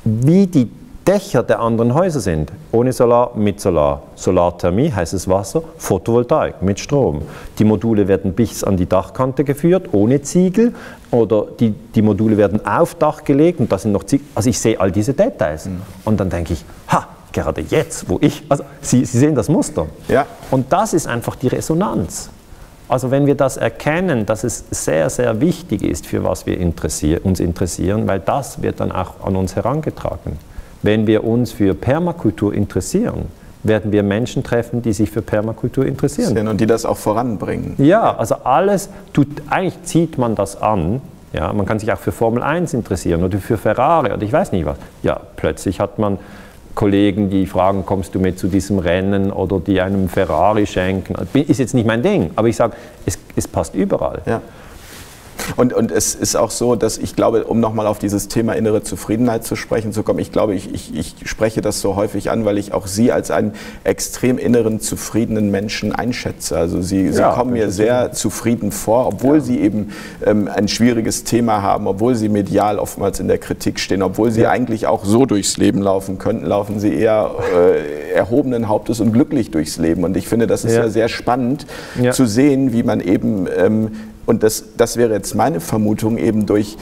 wie die Dächer der anderen Häuser sind. Ohne Solar, mit Solar. Solarthermie, heißes Wasser, Photovoltaik mit Strom. Die Module werden bis an die Dachkante geführt, ohne Ziegel. Oder die Module werden auf Dach gelegt und da sind noch Ziegel. Also ich sehe all diese Details. Und dann denke ich, gerade jetzt, wo ich, also Sie sehen das Muster. Ja. Und das ist einfach die Resonanz. Also wenn wir das erkennen, dass es sehr, sehr wichtig ist, für was wir uns interessieren, weil das wird dann auch an uns herangetragen. Wenn wir uns für Permakultur interessieren, werden wir Menschen treffen, die sich für Permakultur interessieren. Und die das auch voranbringen. Ja, also eigentlich zieht man das an. Ja, man kann sich auch für Formel 1 interessieren oder für Ferrari oder ich weiß nicht was. Ja, plötzlich hat man Kollegen, die fragen, kommst du mit zu diesem Rennen oder die einem Ferrari schenken. Ist jetzt nicht mein Ding, aber ich sage, es passt überall. Ja. Und es ist auch so, dass ich glaube, um nochmal auf dieses Thema innere Zufriedenheit zu sprechen zu kommen, ich glaube, ich spreche das so häufig an, weil ich auch Sie als einen extrem inneren, zufriedenen Menschen einschätze. Also Sie kommen mir sehr zufrieden vor, obwohl Sie eben ein schwieriges Thema haben, obwohl Sie medial oftmals in der Kritik stehen, obwohl Sie eigentlich auch so durchs Leben laufen könnten, laufen Sie eher erhobenen Hauptes und glücklich durchs Leben. Und ich finde, das ist ja sehr spannend zu sehen, wie man eben und das wäre jetzt meine Vermutung, eben durch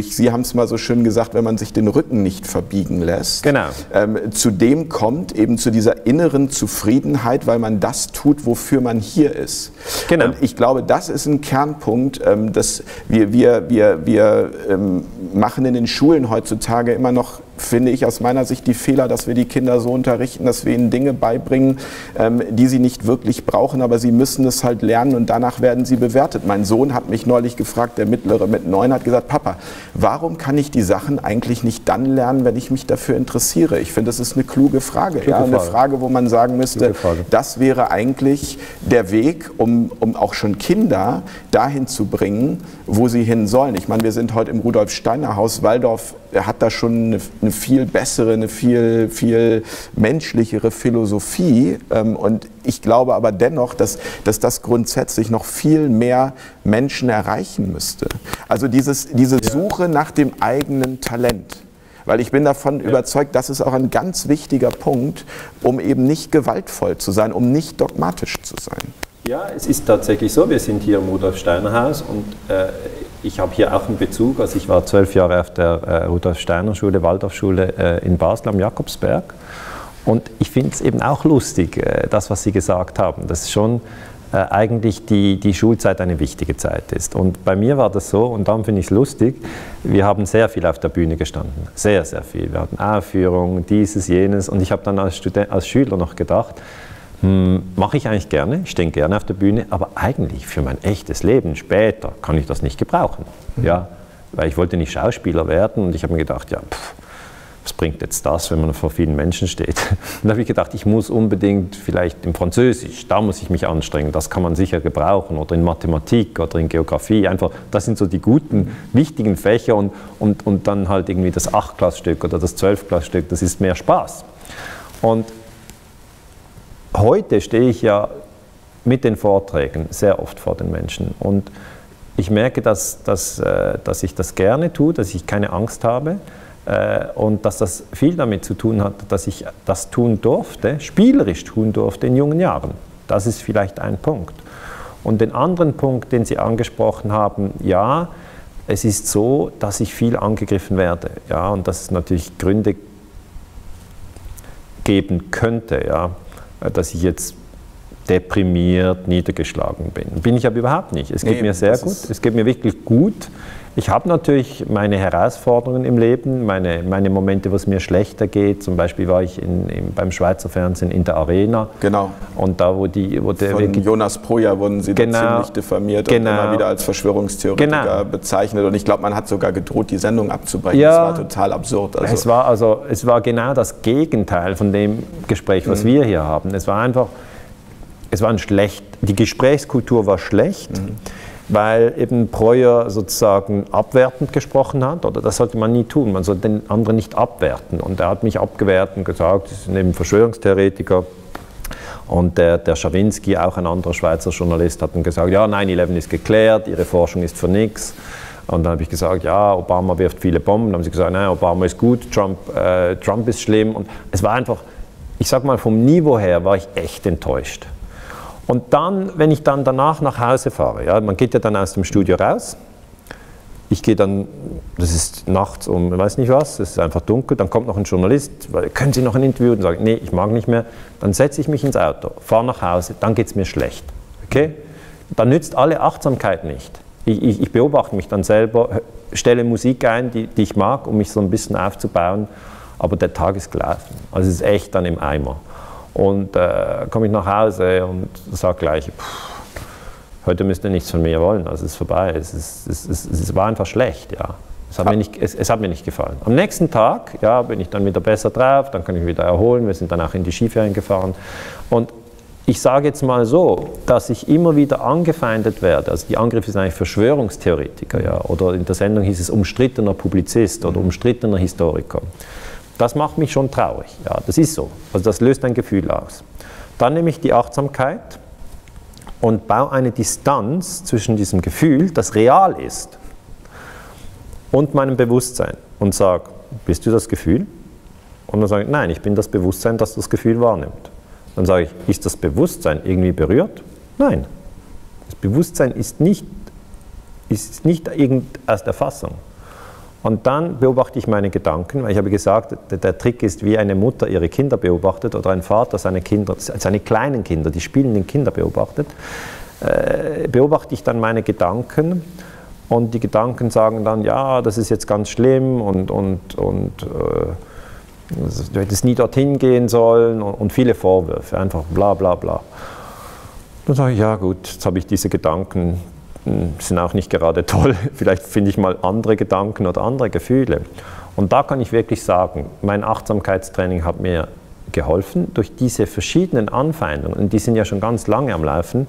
Sie haben es mal so schön gesagt, wenn man sich den Rücken nicht verbiegen lässt, zu dem kommt, eben zu dieser inneren Zufriedenheit, weil man das tut, wofür man hier ist. Genau. Und ich glaube, das ist ein Kernpunkt, dass wir machen in den Schulen heutzutage immer noch, finde ich aus meiner Sicht, die Fehler, dass wir die Kinder so unterrichten, dass wir ihnen Dinge beibringen, die sie nicht wirklich brauchen, aber sie müssen es halt lernen und danach werden sie bewertet. Mein Sohn hat mich neulich gefragt, der Mittlere mit 9, hat gesagt, Papa, warum kann ich die Sachen eigentlich nicht dann lernen, wenn ich mich dafür interessiere? Ich finde, das ist eine kluge Frage. Eine Frage, wo man sagen müsste, das wäre eigentlich der Weg, um auch schon Kinder dahin zu bringen, wo sie hin sollen. Ich meine, wir sind heute im Rudolf-Steiner-Haus. Waldorf hat da schon eine viel bessere, eine viel menschlichere Philosophie. Und ich glaube aber dennoch, dass das grundsätzlich noch viel mehr Menschen erreichen müsste. Also diese Suche nach dem eigenen Talent. Weil ich bin davon überzeugt, das ist auch ein ganz wichtiger Punkt, um eben nicht gewaltvoll zu sein, um nicht dogmatisch zu sein. Ja, es ist tatsächlich so, wir sind hier im Rudolf-Steiner-Haus und ich habe hier auch einen Bezug. Also ich war 12 Jahre auf der Rudolf-Steiner-Schule, Waldorfschule in Basel am Jakobsberg. Und ich finde es eben auch lustig, das, was Sie gesagt haben, dass schon eigentlich die Schulzeit eine wichtige Zeit ist. Und bei mir war das so, und darum finde ich es lustig, wir haben sehr viel auf der Bühne gestanden. Sehr, sehr viel. Wir hatten Aufführungen, dieses, jenes. Und ich habe dann als Schüler noch gedacht, mache ich eigentlich gerne, ich stehe gerne auf der Bühne, aber eigentlich für mein echtes Leben später kann ich das nicht gebrauchen. Ja, weil ich wollte nicht Schauspieler werden und ich habe mir gedacht, ja, was bringt jetzt das, wenn man vor vielen Menschen steht? Und da habe ich gedacht, ich muss unbedingt vielleicht in Französisch, da muss ich mich anstrengen, das kann man sicher gebrauchen, oder in Mathematik oder in Geografie, einfach, das sind so die guten, wichtigen Fächer und dann halt irgendwie das 8-Klassstück oder das 12-Klassstück, das ist mehr Spaß. Und heute stehe ich ja mit den Vorträgen sehr oft vor den Menschen und ich merke, dass ich das gerne tue, dass ich keine Angst habe und dass das viel damit zu tun hat, dass ich das tun durfte, spielerisch tun durfte in jungen Jahren. Das ist vielleicht ein Punkt. Und den anderen Punkt, den Sie angesprochen haben, ja, es ist so, dass ich viel angegriffen werde, ja, und dass es natürlich Gründe geben könnte, ja, dass ich jetzt deprimiert, niedergeschlagen bin. Bin ich aber überhaupt nicht. Es geht mir sehr gut, es geht mir wirklich gut. Ich habe natürlich meine Herausforderungen im Leben, meine Momente, wo es mir schlechter geht. Zum Beispiel war ich beim Schweizer Fernsehen in der Arena. Genau. Und da, von Jonas Proja wurden Sie da ziemlich diffamiert und immer wieder als Verschwörungstheoretiker bezeichnet. Und ich glaube, man hat sogar gedroht, die Sendung abzubrechen. Ja, das war total absurd. Es war genau das Gegenteil von dem Gespräch, was wir hier haben. Es war einfach, die Gesprächskultur war schlecht. Weil eben Breuer sozusagen abwertend gesprochen hat, oder das sollte man nie tun, man sollte den anderen nicht abwerten. Und er hat mich abgewertet und gesagt, Sie sind eben Verschwörungstheoretiker. Und der Schawinski, auch ein anderer Schweizer Journalist, hat dann gesagt, ja, 9/11 ist geklärt, Ihre Forschung ist für nichts. Und dann habe ich gesagt, ja, Obama wirft viele Bomben. Dann haben sie gesagt, nein, Obama ist gut, Trump ist schlimm. Und es war einfach, ich sag mal, vom Niveau her war ich echt enttäuscht. Und dann, wenn ich dann danach nach Hause fahre, ja, man geht ja dann aus dem Studio raus, ich gehe dann, das ist nachts um, ich weiß nicht was, es ist einfach dunkel, dann kommt noch ein Journalist, können Sie noch ein Interview? Und sage, nee, ich mag nicht mehr. Dann setze ich mich ins Auto, fahre nach Hause, dann geht es mir schlecht. Okay? Dann nützt alle Achtsamkeit nicht. Ich beobachte mich dann selber, stelle Musik ein, die ich mag, um mich so ein bisschen aufzubauen, aber der Tag ist gelaufen. Also es ist echt dann im Eimer. Und komme ich nach Hause und sage gleich, heute müsst ihr nichts von mir wollen, also es ist vorbei, es war einfach schlecht, ja. Es hat mir nicht gefallen. Am nächsten Tag, ja, bin ich dann wieder besser drauf, dann kann ich mich wieder erholen, wir sind dann auch in die Skiferien gefahren. Und ich sage jetzt mal so, dass ich immer wieder angefeindet werde, also die Angriffe sind eigentlich Verschwörungstheoretiker, ja, oder in der Sendung hieß es umstrittener Publizist oder umstrittener Historiker. Das macht mich schon traurig, ja, das ist so. Also das löst ein Gefühl aus. Dann nehme ich die Achtsamkeit und baue eine Distanz zwischen diesem Gefühl, das real ist, und meinem Bewusstsein und sage, bist du das Gefühl? Und dann sage ich, nein, ich bin das Bewusstsein, das das Gefühl wahrnimmt. Dann sage ich, ist das Bewusstsein irgendwie berührt? Nein. Das Bewusstsein ist nicht irgend aus der Fassung. Und dann beobachte ich meine Gedanken, weil ich habe gesagt, der Trick ist, wie eine Mutter ihre Kinder beobachtet oder ein Vater seine kleinen Kinder, die spielenden Kinder beobachtet, beobachte ich dann meine Gedanken und die Gedanken sagen dann, ja, das ist jetzt ganz schlimm und du hättest nie dorthin gehen sollen und viele Vorwürfe, einfach bla bla bla. Dann sage ich, ja gut, jetzt habe ich diese Gedanken, sind auch nicht gerade toll, vielleicht finde ich mal andere Gedanken oder andere Gefühle. Und da kann ich wirklich sagen, mein Achtsamkeitstraining hat mir geholfen, durch diese verschiedenen Anfeindungen, die sind ja schon ganz lange am Laufen,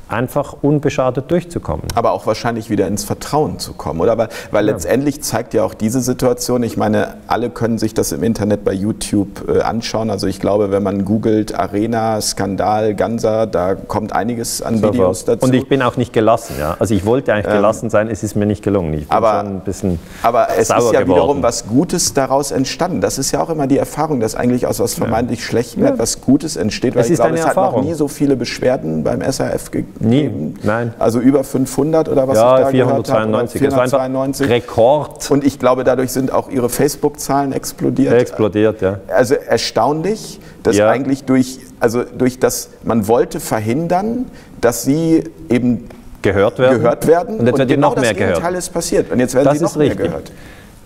einfach unbeschadet durchzukommen. Aber auch wahrscheinlich wieder ins Vertrauen zu kommen, oder? Weil letztendlich zeigt ja auch diese Situation, ich meine, alle können sich das im Internet bei YouTube anschauen. Also ich glaube, wenn man googelt Arena, Skandal, Ganser, da kommt einiges an Videos dazu. Und ich bin auch nicht gelassen, ja. Also ich wollte eigentlich gelassen sein, es ist mir nicht gelungen. Ich bin schon ein bisschen aber es ist ja geworden. Wiederum was Gutes daraus entstanden. Das ist ja auch immer die Erfahrung, dass eigentlich aus was vermeintlich Schlechtem etwas Gutes entsteht. Weil ich glaube, es hat noch nie so viele Beschwerden beim SRF gegeben. Nie, nein. Also über 500 oder was ich da 492. gehört habe. 492. Rekord. Und ich glaube, dadurch sind auch Ihre Facebook-Zahlen explodiert. Explodiert, ja. Also erstaunlich, dass eigentlich durch das, man wollte verhindern, dass Sie eben gehört werden. Und jetzt wird genau noch mehr das Gegenteil gehört. ist passiert. Und jetzt werden Sie noch mehr gehört.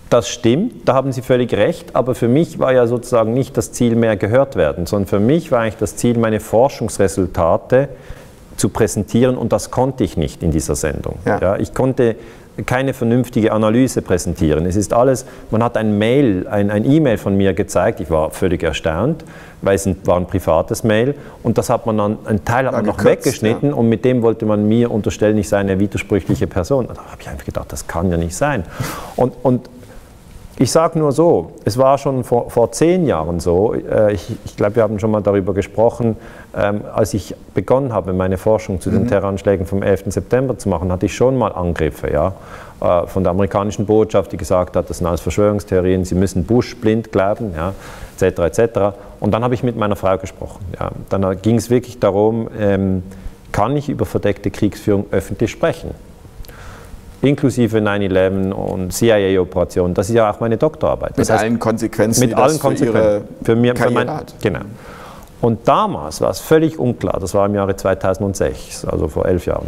Das stimmt, da haben Sie völlig recht, aber für mich war ja sozusagen nicht das Ziel, mehr gehört werden, sondern für mich war eigentlich das Ziel, meine Forschungsresultate zu präsentieren, und das konnte ich nicht in dieser Sendung. Ja, ich konnte keine vernünftige Analyse präsentieren. Es ist alles, man hat ein E-Mail von mir gezeigt, ich war völlig erstaunt, weil es war ein privates Mail, und das hat man dann, ein Teil hat man noch weggeschnitten, und mit dem wollte man mir unterstellen, ich sei eine widersprüchliche Person. Da habe ich einfach gedacht, das kann ja nicht sein. Und Ich sage nur so, es war schon vor 10 Jahren so, ich glaube, wir haben schon mal darüber gesprochen, als ich begonnen habe, meine Forschung zu den Terroranschlägen vom 11. September zu machen, hatte ich schon mal Angriffe, ja, von der amerikanischen Botschaft, die gesagt hat, das sind alles Verschwörungstheorien, sie müssen Bush blind glauben, ja, etc. etc. Und dann habe ich mit meiner Frau gesprochen. Ja. Dann ging es wirklich darum, kann ich über verdeckte Kriegsführung öffentlich sprechen? Inklusive 9/11 und CIA-Operationen. Das ist ja auch meine Doktorarbeit. Das heißt, allen Konsequenzen, mit allen Konsequenzen für Ihre Karriere hat. Genau. Und damals war es völlig unklar, das war im Jahre 2006, also vor 11 Jahren.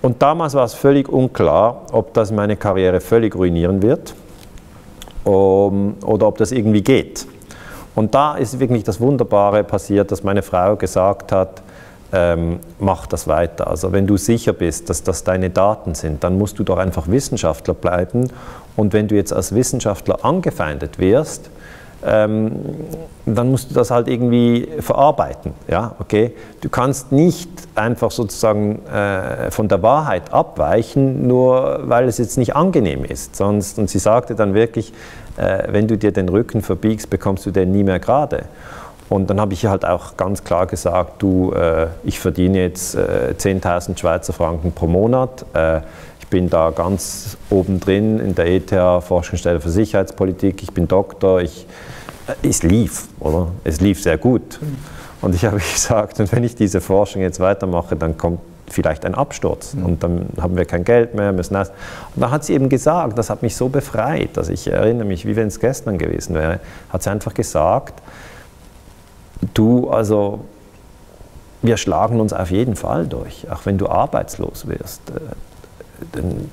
Und damals war es völlig unklar, ob das meine Karriere völlig ruinieren wird oder ob das irgendwie geht. Und da ist wirklich das Wunderbare passiert, dass meine Frau gesagt hat, mach das weiter. Also wenn du sicher bist, dass das deine Daten sind, dann musst du doch einfach Wissenschaftler bleiben. Und wenn du jetzt als Wissenschaftler angefeindet wirst, dann musst du das halt irgendwie verarbeiten. Ja? Okay? Du kannst nicht einfach sozusagen von der Wahrheit abweichen, nur weil es jetzt nicht angenehm ist. Und sie sagte dann wirklich, wenn du dir den Rücken verbiegst, bekommst du den nie mehr gerade. Und dann habe ich halt auch ganz klar gesagt, du, ich verdiene jetzt 10.000 Schweizer Franken pro Monat. Ich bin da ganz oben drin in der ETH, Forschungsstelle für Sicherheitspolitik. Ich bin Doktor. Es lief, oder? Es lief sehr gut. Und ich habe gesagt, und wenn ich diese Forschung jetzt weitermache, dann kommt vielleicht ein Absturz. Und dann haben wir kein Geld mehr, müssen das. Und dann hat sie eben gesagt, das hat mich so befreit, dass ich erinnere mich, wie wenn es gestern gewesen wäre, hat sie einfach gesagt, du, also wir schlagen uns auf jeden Fall durch, auch wenn du arbeitslos wirst, denn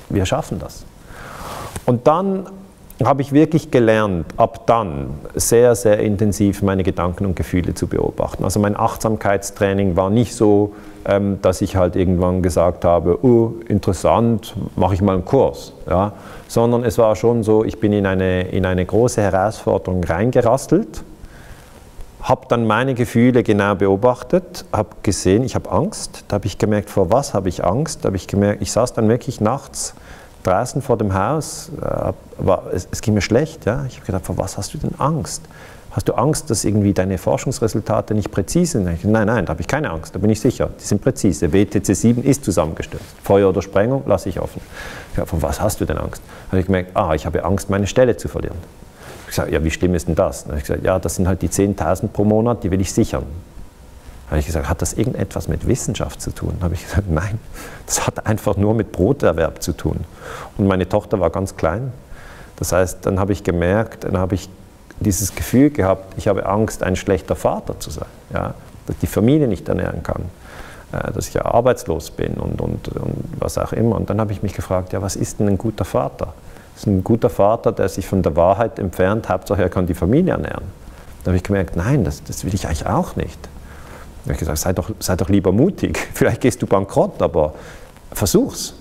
wir schaffen das. Und dann habe ich wirklich gelernt, ab dann sehr, sehr intensiv meine Gedanken und Gefühle zu beobachten. Also mein Achtsamkeitstraining war nicht so, dass ich halt irgendwann gesagt habe, oh, interessant, mache ich mal einen Kurs, ja? Sondern es war schon so, ich bin in eine große Herausforderung reingerastelt, habe dann meine Gefühle genau beobachtet, habe gesehen, ich habe Angst. Da habe ich gemerkt, vor was habe ich Angst? Da habe ich gemerkt, ich saß dann wirklich nachts draußen vor dem Haus, es ging mir schlecht. Ja? Ich habe gedacht, vor was hast du denn Angst? Hast du Angst, dass irgendwie deine Forschungsresultate nicht präzise sind? Nein, da habe ich keine Angst, da bin ich sicher, die sind präzise. WTC 7 ist zusammengestürzt. Feuer oder Sprengung lasse ich offen. Ja, vor was hast du denn Angst? Da habe ich gemerkt, ich habe Angst, meine Stelle zu verlieren. Ich habe gesagt, ja, wie schlimm ist denn das? Dann habe ich gesagt, ja, das sind halt die 10.000 pro Monat, die will ich sichern. Dann habe ich gesagt, hat das irgendetwas mit Wissenschaft zu tun? Dann habe ich gesagt, nein, das hat einfach nur mit Broterwerb zu tun. Und meine Tochter war ganz klein. Das heißt, dann habe ich gemerkt, dann habe ich dieses Gefühl gehabt, ich habe Angst, ein schlechter Vater zu sein, ja? Dass die Familie nicht ernähren kann, dass ich ja arbeitslos bin und was auch immer. Und dann habe ich mich gefragt, ja, was ist denn ein guter Vater? Das ist ein guter Vater, der sich von der Wahrheit entfernt, Hauptsache er kann die Familie ernähren. Dann habe ich gemerkt, nein, das will ich eigentlich auch nicht. Dann habe ich gesagt, sei doch lieber mutig, vielleicht gehst du bankrott, aber versuch's.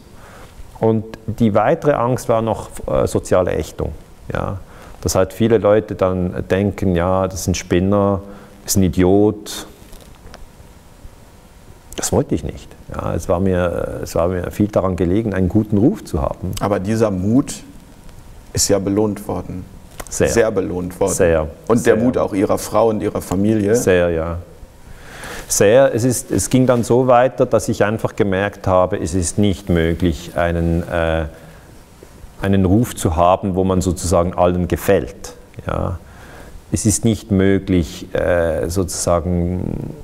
Und die weitere Angst war noch soziale Ächtung. Ja. Dass halt viele Leute dann denken, ja, das ist ein Spinner, das ist ein Idiot. Das wollte ich nicht. Ja, es war mir viel daran gelegen, einen guten Ruf zu haben. Aber dieser Mut ist ja belohnt worden. Sehr belohnt worden. Sehr. Und der Mut auch Ihrer Frau und Ihrer Familie. Sehr, ja. Sehr. Es ging dann so weiter, dass ich einfach gemerkt habe, es ist nicht möglich, einen Ruf zu haben, wo man sozusagen allen gefällt. Ja. Es ist nicht möglich, sozusagen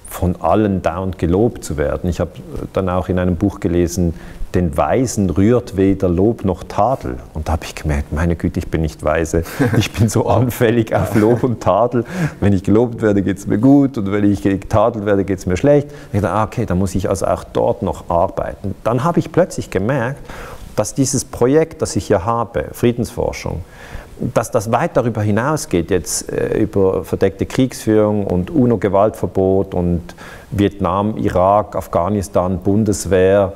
von allen dauernd gelobt zu werden. Ich habe dann auch in einem Buch gelesen, den Weisen rührt weder Lob noch Tadel. Und da habe ich gemerkt, meine Güte, ich bin nicht weise. Ich bin so anfällig auf Lob und Tadel. Wenn ich gelobt werde, geht es mir gut. Und wenn ich getadelt werde, geht es mir schlecht. Ich dachte, okay, dann muss ich also auch dort noch arbeiten. Dann habe ich plötzlich gemerkt, dass dieses Projekt, das ich hier habe, Friedensforschung, dass das weit darüber hinausgeht, jetzt über verdeckte Kriegsführung und UNO-Gewaltverbot und Vietnam, Irak, Afghanistan, Bundeswehr,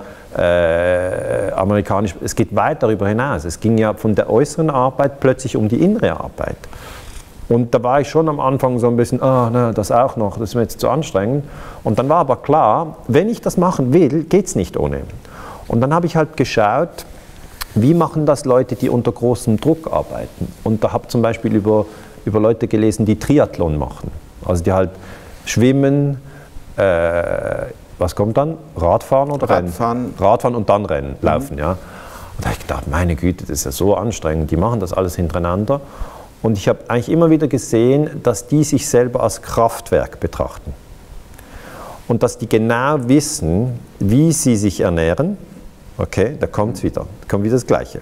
amerikanisch, es geht weit darüber hinaus. Es ging ja von der äußeren Arbeit plötzlich um die innere Arbeit. Und da war ich schon am Anfang so ein bisschen, das auch noch, das ist mir jetzt zu anstrengend. Und dann war aber klar, wenn ich das machen will, geht es nicht ohne. Und dann habe ich halt geschaut, wie machen das Leute, die unter großem Druck arbeiten? Und da habe ich zum Beispiel über Leute gelesen, die Triathlon machen. Also die halt schwimmen, was kommt dann? Radfahren oder Rennen? Radfahren und dann Rennen, laufen, ja. Und da habe ich gedacht, meine Güte, das ist ja so anstrengend, die machen das alles hintereinander. Und ich habe eigentlich immer wieder gesehen, dass die sich selber als Kraftwerk betrachten. Und dass die genau wissen, wie sie sich ernähren. Okay, da kommt es wieder, da kommt wieder das Gleiche.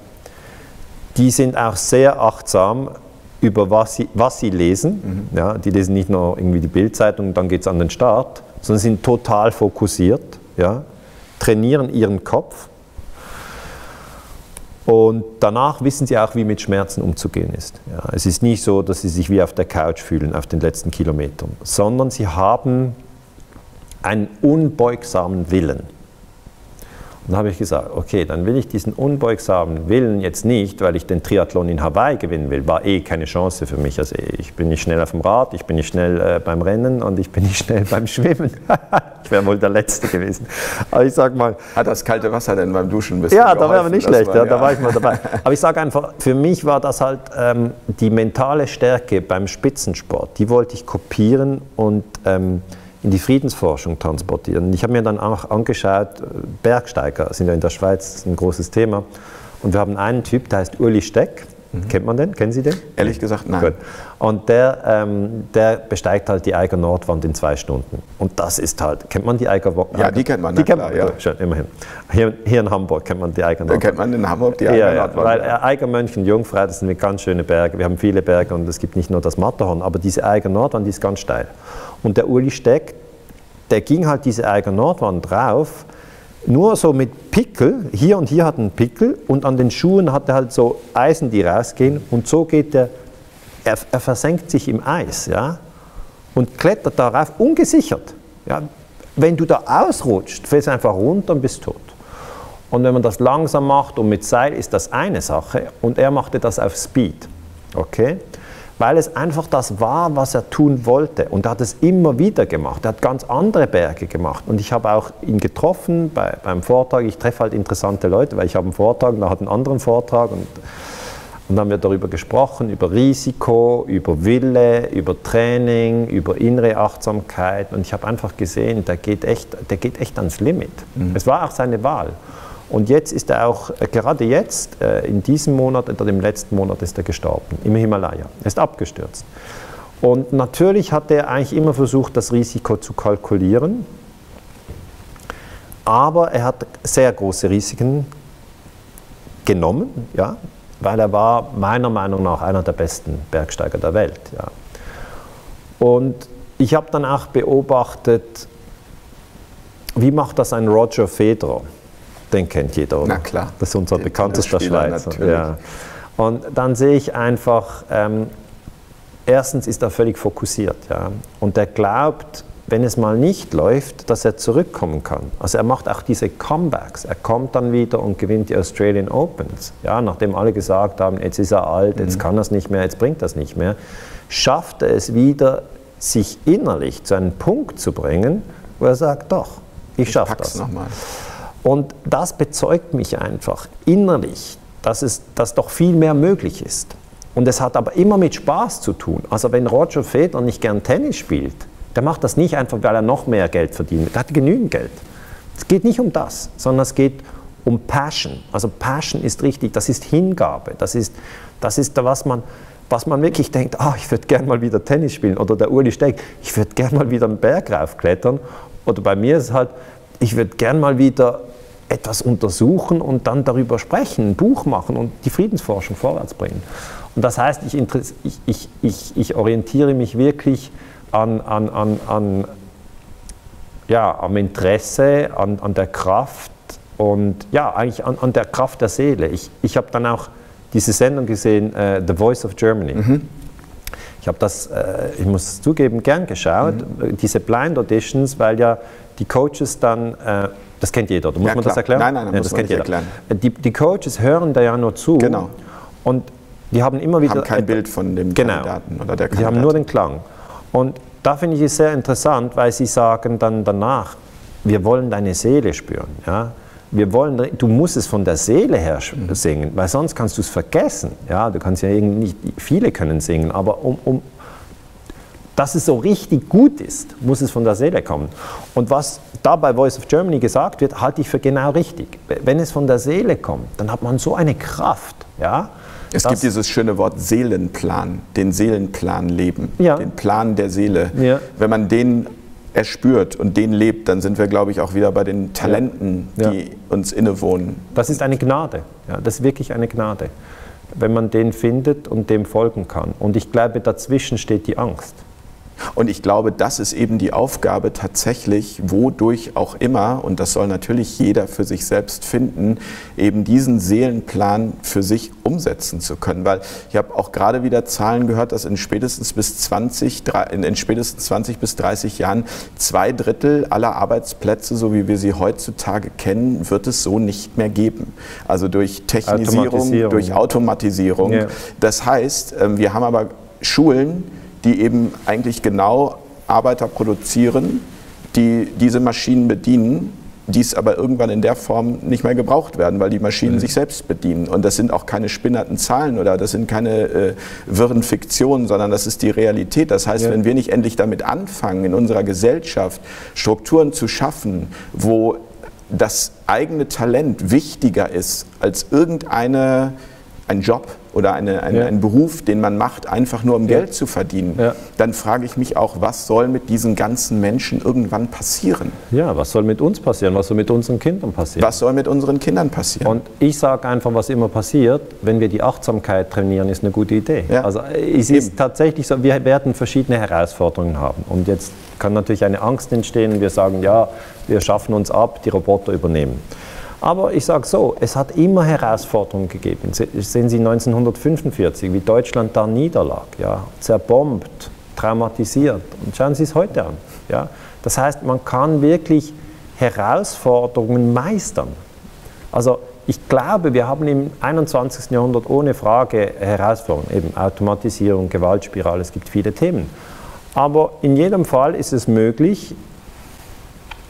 Die sind auch sehr achtsam über was sie lesen. Ja, die lesen nicht nur irgendwie die Bildzeitung, dann geht es an den Start, sondern sind total fokussiert, ja, trainieren ihren Kopf. Und danach wissen sie auch, wie mit Schmerzen umzugehen ist. Ja, es ist nicht so, dass sie sich wie auf der Couch fühlen auf den letzten Kilometern, sondern sie haben einen unbeugsamen Willen. Und dann habe ich gesagt, okay, dann will ich diesen unbeugsamen Willen jetzt nicht, weil ich den Triathlon in Hawaii gewinnen will, war keine Chance für mich. Also ich bin nicht schnell auf dem Rad, ich bin nicht schnell beim Rennen und ich bin nicht schnell beim Schwimmen. Ich wäre wohl der Letzte gewesen. Aber ich sage mal... Hat das kalte Wasser denn beim Duschen ein bisschen geholfen? Da wäre aber nicht schlecht, da war ich mal dabei. Aber ich sage einfach, für mich war das halt die mentale Stärke beim Spitzensport, die wollte ich kopieren und in die Friedensforschung transportieren. Ich habe mir dann auch angeschaut, Bergsteiger sind ja in der Schweiz ein großes Thema. Und wir haben einen Typ, der heißt Uli Steck. Kennt man den? Kennen Sie den? Ehrlich gesagt, nein. Gut. Und der besteigt halt die Eiger Nordwand in 2 Stunden. Und das ist halt, kennt man die Eiger Nordwand? Ja, die kennt man. Die kennt man, ja. Schön, immerhin. Hier in Hamburg kennt man die Eiger Nordwand. Da kennt man in Hamburg die Eiger Nordwand. Weil Eiger Mönchen, Jungfrau, das sind ganz schöne Berge. Wir haben viele Berge und es gibt nicht nur das Matterhorn, aber diese Eiger Nordwand, die ist ganz steil. Und der Uli Steck, der ging halt diese Eiger Nordwand drauf, nur so mit Pickel, hier und hier hat er einen Pickel und an den Schuhen hat er halt so Eisen, die rausgehen und so geht er versenkt sich im Eis, ja, und klettert darauf ungesichert. Ja. Wenn du da ausrutscht, fällst du einfach runter und bist tot. Und wenn man das langsam macht und mit Seil, ist das eine Sache und er machte das auf Speed, okay? Weil es einfach das war, was er tun wollte. Und er hat es immer wieder gemacht. Er hat ganz andere Berge gemacht. Und ich habe auch ihn getroffen beim Vortrag. Ich treffe halt interessante Leute, weil ich habe einen Vortrag und er hat einen anderen Vortrag. Und dann haben wir darüber gesprochen, über Risiko, über Wille, über Training, über innere Achtsamkeit. Und ich habe einfach gesehen, der geht echt ans Limit. Es war auch seine Wahl. Und jetzt ist er auch, gerade jetzt, in diesem Monat oder im letzten Monat ist er gestorben, im Himalaya. Er ist abgestürzt. Und natürlich hat er eigentlich immer versucht, das Risiko zu kalkulieren. Aber er hat sehr große Risiken genommen, ja, weil er war meiner Meinung nach einer der besten Bergsteiger der Welt. Ja. Und ich habe dann auch beobachtet, wie macht das ein Roger Federer? Den kennt jeder, oder? Na klar. Das ist unser bekanntester Schweizer. Ja. Und dann sehe ich einfach, erstens ist er völlig fokussiert. Ja. Und er glaubt, wenn es mal nicht läuft, dass er zurückkommen kann. Also er macht auch diese Comebacks. Er kommt dann wieder und gewinnt die Australian Opens. Ja, nachdem alle gesagt haben, jetzt ist er alt, jetzt kann er es nicht mehr, jetzt bringt er es nicht mehr, schafft er es wieder, sich innerlich zu einem Punkt zu bringen, wo er sagt, doch, ich schaffe das. Nochmal. Und das bezeugt mich einfach innerlich, dass doch viel mehr möglich ist. Und es hat aber immer mit Spaß zu tun. Also wenn Roger Federer nicht gern Tennis spielt, der macht das nicht einfach, weil er noch mehr Geld verdient. Der hat genügend Geld. Es geht nicht um das, sondern es geht um Passion. Also Passion ist richtig, das ist Hingabe. Das ist was man wirklich denkt, ich würde gern mal wieder Tennis spielen. Oder der Uli Steck, ich würde gern mal wieder einen Berg raufklettern. Oder bei mir ist es halt, ich würde gern mal wieder etwas untersuchen und dann darüber sprechen, ein Buch machen und die Friedensforschung vorwärts bringen. Und das heißt, ich orientiere mich wirklich am Interesse, an der Kraft und ja, eigentlich an der Kraft der Seele. Ich habe dann auch diese Sendung gesehen, The Voice of Germany. Ich habe das, ich muss zugeben, gern geschaut, diese Blind Auditions, weil ja die Coaches dann, das kennt jeder, oder muss man das erklären? Nein, muss man nicht erklären. Die Coaches hören da ja nur zu. Genau. Und die haben immer wieder... Haben kein Bild von dem Kandidaten oder der Kandidatin. Sie haben nur den Klang. Und da finde ich es sehr interessant, weil sie sagen dann danach, wir wollen deine Seele spüren. Ja? Du musst es von der Seele her singen, weil sonst kannst du es vergessen. Ja, du kannst ja nicht, viele können singen, aber dass es so richtig gut ist, muss es von der Seele kommen. Und was da bei Voice of Germany gesagt wird, halte ich für genau richtig. Wenn es von der Seele kommt, dann hat man so eine Kraft. Ja, es gibt dieses schöne Wort Seelenplan, den Seelenplan leben, den Plan der Seele. Ja. Wenn man den erspürt und den lebt, dann sind wir, glaube ich, auch wieder bei den Talenten, die uns innewohnen. Das ist eine Gnade. Ja, das ist wirklich eine Gnade, wenn man den findet und dem folgen kann. Und ich glaube, dazwischen steht die Angst. Und ich glaube, das ist eben die Aufgabe tatsächlich, wodurch auch immer, und das soll natürlich jeder für sich selbst finden, eben diesen Seelenplan für sich umsetzen zu können. Weil ich habe auch gerade wieder Zahlen gehört, dass in spätestens 20 bis 30 Jahren 2/3 aller Arbeitsplätze, so wie wir sie heutzutage kennen, wird es so nicht mehr geben. Also durch Technisierung, durch Automatisierung. Ja. Das heißt, wir haben aber Schulen, die eben eigentlich genau Arbeiter produzieren, die diese Maschinen bedienen, die es aber irgendwann in der Form nicht mehr gebraucht werden, weil die Maschinen sich selbst bedienen. Und das sind auch keine spinnerten Zahlen oder das sind keine wirren Fiktionen, sondern das ist die Realität. Das heißt, wenn wir nicht endlich damit anfangen, in unserer Gesellschaft Strukturen zu schaffen, wo das eigene Talent wichtiger ist als ein Job oder ein Beruf, den man macht, einfach nur um Geld zu verdienen, dann frage ich mich auch, was soll mit diesen ganzen Menschen irgendwann passieren? Ja, was soll mit uns passieren? Was soll mit unseren Kindern passieren? Was soll mit unseren Kindern passieren? Und ich sage einfach, was immer passiert, wenn wir die Achtsamkeit trainieren, ist eine gute Idee. Ja. Also es ist tatsächlich so, wir werden verschiedene Herausforderungen haben. Und jetzt kann natürlich eine Angst entstehen, wir sagen, ja, wir schaffen uns ab, die Roboter übernehmen. Aber ich sage so, es hat immer Herausforderungen gegeben. Sehen Sie 1945, wie Deutschland da niederlag, zerbombt, traumatisiert. Und schauen Sie es heute an. Ja? Das heißt, man kann wirklich Herausforderungen meistern. Also ich glaube, wir haben im 21. Jahrhundert ohne Frage Herausforderungen, eben Automatisierung, Gewaltspirale, es gibt viele Themen. Aber in jedem Fall ist es möglich,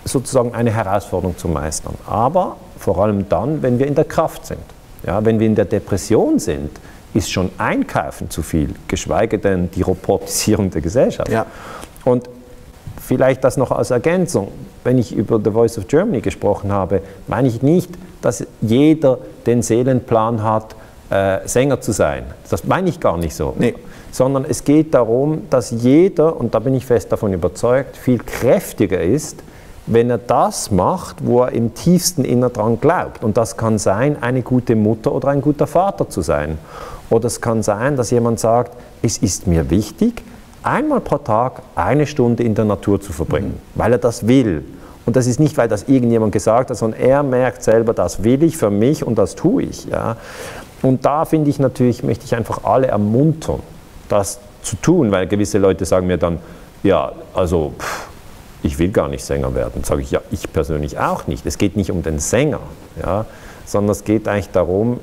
sozusagen eine Herausforderung zu meistern. Aber vor allem dann, wenn wir in der Kraft sind. Ja, wenn wir in der Depression sind, ist schon Einkaufen zu viel, geschweige denn die Robotisierung der Gesellschaft. Ja. Und vielleicht das noch als Ergänzung, wenn ich über The Voice of Germany gesprochen habe, meine ich nicht, dass jeder den Seelenplan hat, Sänger zu sein. Das meine ich gar nicht so. Nee. Sondern es geht darum, dass jeder, und da bin ich fest davon überzeugt, viel kräftiger ist, wenn er das macht, wo er im tiefsten Innern dran glaubt. Und das kann sein, eine gute Mutter oder ein guter Vater zu sein. Oder es kann sein, dass jemand sagt, es ist mir wichtig, einmal pro Tag 1 Stunde in der Natur zu verbringen, weil er das will. Und das ist nicht, weil das irgendjemand gesagt hat, sondern er merkt selber, das will ich für mich und das tue ich. Ja. Und da finde ich natürlich, möchte ich einfach alle ermuntern, das zu tun, weil gewisse Leute sagen mir dann, ja, also ich will gar nicht Sänger werden. Sage ich, ja, ich persönlich auch nicht. Es geht nicht um den Sänger, ja, sondern es geht eigentlich darum,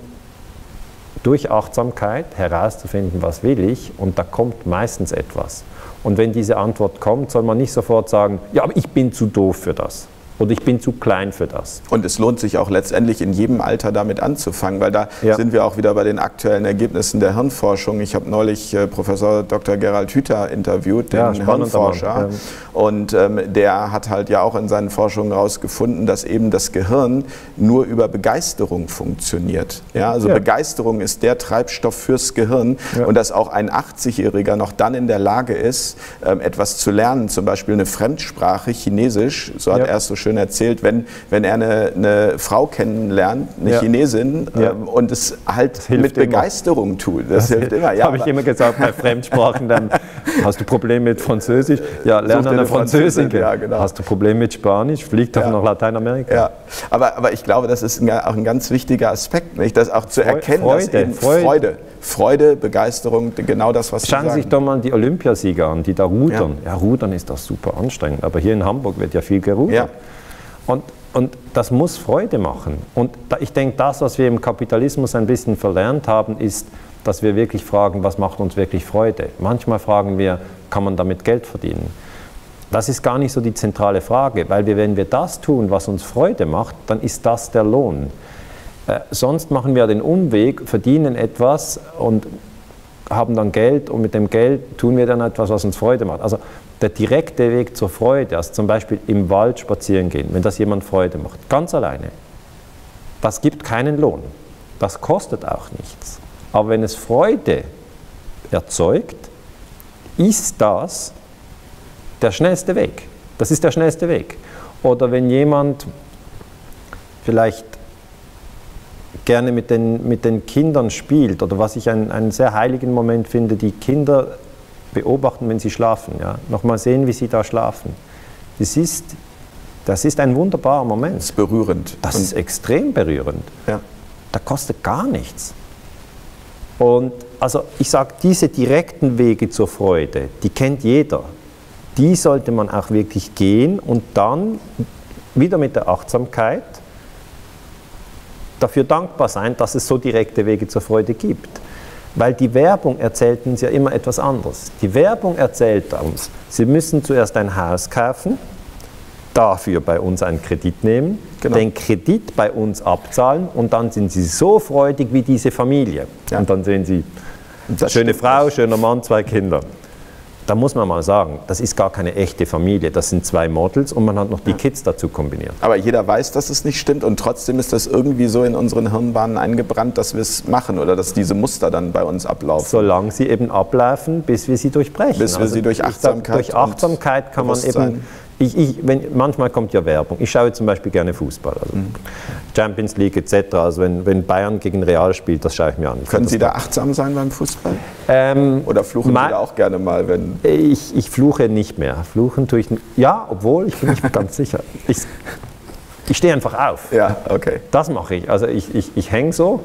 durch Achtsamkeit herauszufinden, was will ich, und da kommt meistens etwas. Und wenn diese Antwort kommt, soll man nicht sofort sagen, ja, aber ich bin zu doof für das. Oder ich bin zu klein für das. Und es lohnt sich auch letztendlich in jedem Alter damit anzufangen, weil da sind wir auch wieder bei den aktuellen Ergebnissen der Hirnforschung. Ich habe neulich Professor Dr. Gerald Hüther interviewt, den Hirnforscher. Und der hat halt ja auch in seinen Forschungen herausgefunden, dass eben das Gehirn nur über Begeisterung funktioniert. Ja, also Begeisterung ist der Treibstoff fürs Gehirn und dass auch ein 80-Jähriger noch dann in der Lage ist, etwas zu lernen, zum Beispiel eine Fremdsprache, Chinesisch, so hat er es so schön erzählt, wenn er eine Frau kennenlernt, eine Chinesin, und es halt mit Begeisterung tut. Das hilft immer. Ja, habe ich immer gesagt, bei Fremdsprachen, dann hast du Probleme mit Französisch, ja, lerne eine Französin. Ja, genau. Hast du Probleme mit Spanisch, flieg doch nach Lateinamerika. Ja. Aber ich glaube, das ist auch ein ganz wichtiger Aspekt, nicht? Das auch zu erkennen, dass eben Freude, Begeisterung, genau das, was Sie sagen. Schauen Sie sich doch mal die Olympiasieger an, die da rudern. Ja, rudern ist doch super anstrengend, aber hier in Hamburg wird ja viel gerudert. Ja. Und das muss Freude machen. Und ich denke, das, was wir im Kapitalismus ein bisschen verlernt haben, ist, dass wir wirklich fragen, was macht uns wirklich Freude? Manchmal fragen wir, kann man damit Geld verdienen? Das ist gar nicht so die zentrale Frage, weil wenn wir das tun, was uns Freude macht, dann ist das der Lohn. Sonst machen wir den Umweg, verdienen etwas und haben dann Geld und mit dem Geld tun wir dann etwas, was uns Freude macht. Also der direkte Weg zur Freude, also zum Beispiel im Wald spazieren gehen, wenn das jemand Freude macht, ganz alleine, das gibt keinen Lohn. Das kostet auch nichts. Aber wenn es Freude erzeugt, ist das der schnellste Weg. Das ist der schnellste Weg. Oder wenn jemand vielleicht gerne mit den Kindern spielt, oder was ich einen sehr heiligen Moment finde, die Kinder beobachten, wenn sie schlafen. Ja? Nochmal sehen, wie sie da schlafen. Das ist ein wunderbarer Moment. Das ist berührend. Das ist extrem berührend. Ja. Da kostet gar nichts. Und also ich sage, diese direkten Wege zur Freude, die kennt jeder. Die sollte man auch wirklich gehen und dann wieder mit der Achtsamkeit dafür dankbar sein, dass es so direkte Wege zur Freude gibt. Weil die Werbung erzählt uns ja immer etwas anderes. Die Werbung erzählt uns, Sie müssen zuerst ein Haus kaufen, dafür bei uns einen Kredit nehmen, den Kredit bei uns abzahlen und dann sind Sie so freudig wie diese Familie. Ja. Und dann sehen Sie, schöne Frau, schöner Mann, 2 Kinder. Da muss man mal sagen, das ist gar keine echte Familie, das sind 2 Models und man hat noch die Kids dazu kombiniert. Aber jeder weiß, dass es nicht stimmt und trotzdem ist das irgendwie so in unseren Hirnbahnen eingebrannt, dass wir es machen oder dass diese Muster dann bei uns ablaufen. Solange sie eben ablaufen, bis wir sie durchbrechen. Bis wir sie durch Achtsamkeit durch Achtsamkeit kann man eben... manchmal kommt ja Werbung. Ich schaue zum Beispiel gerne Fußball, also Champions League etc. Also wenn Bayern gegen Real spielt, das schaue ich mir an. Können Sie da achtsam sein beim Fußball? Oder fluchen Sie da auch gerne mal, wenn... Ich fluche nicht mehr. Fluchen tue ich nicht. Ja, obwohl, ich bin nicht ganz sicher. Ich stehe einfach auf. Ja, okay. Das mache ich. Also ich hänge so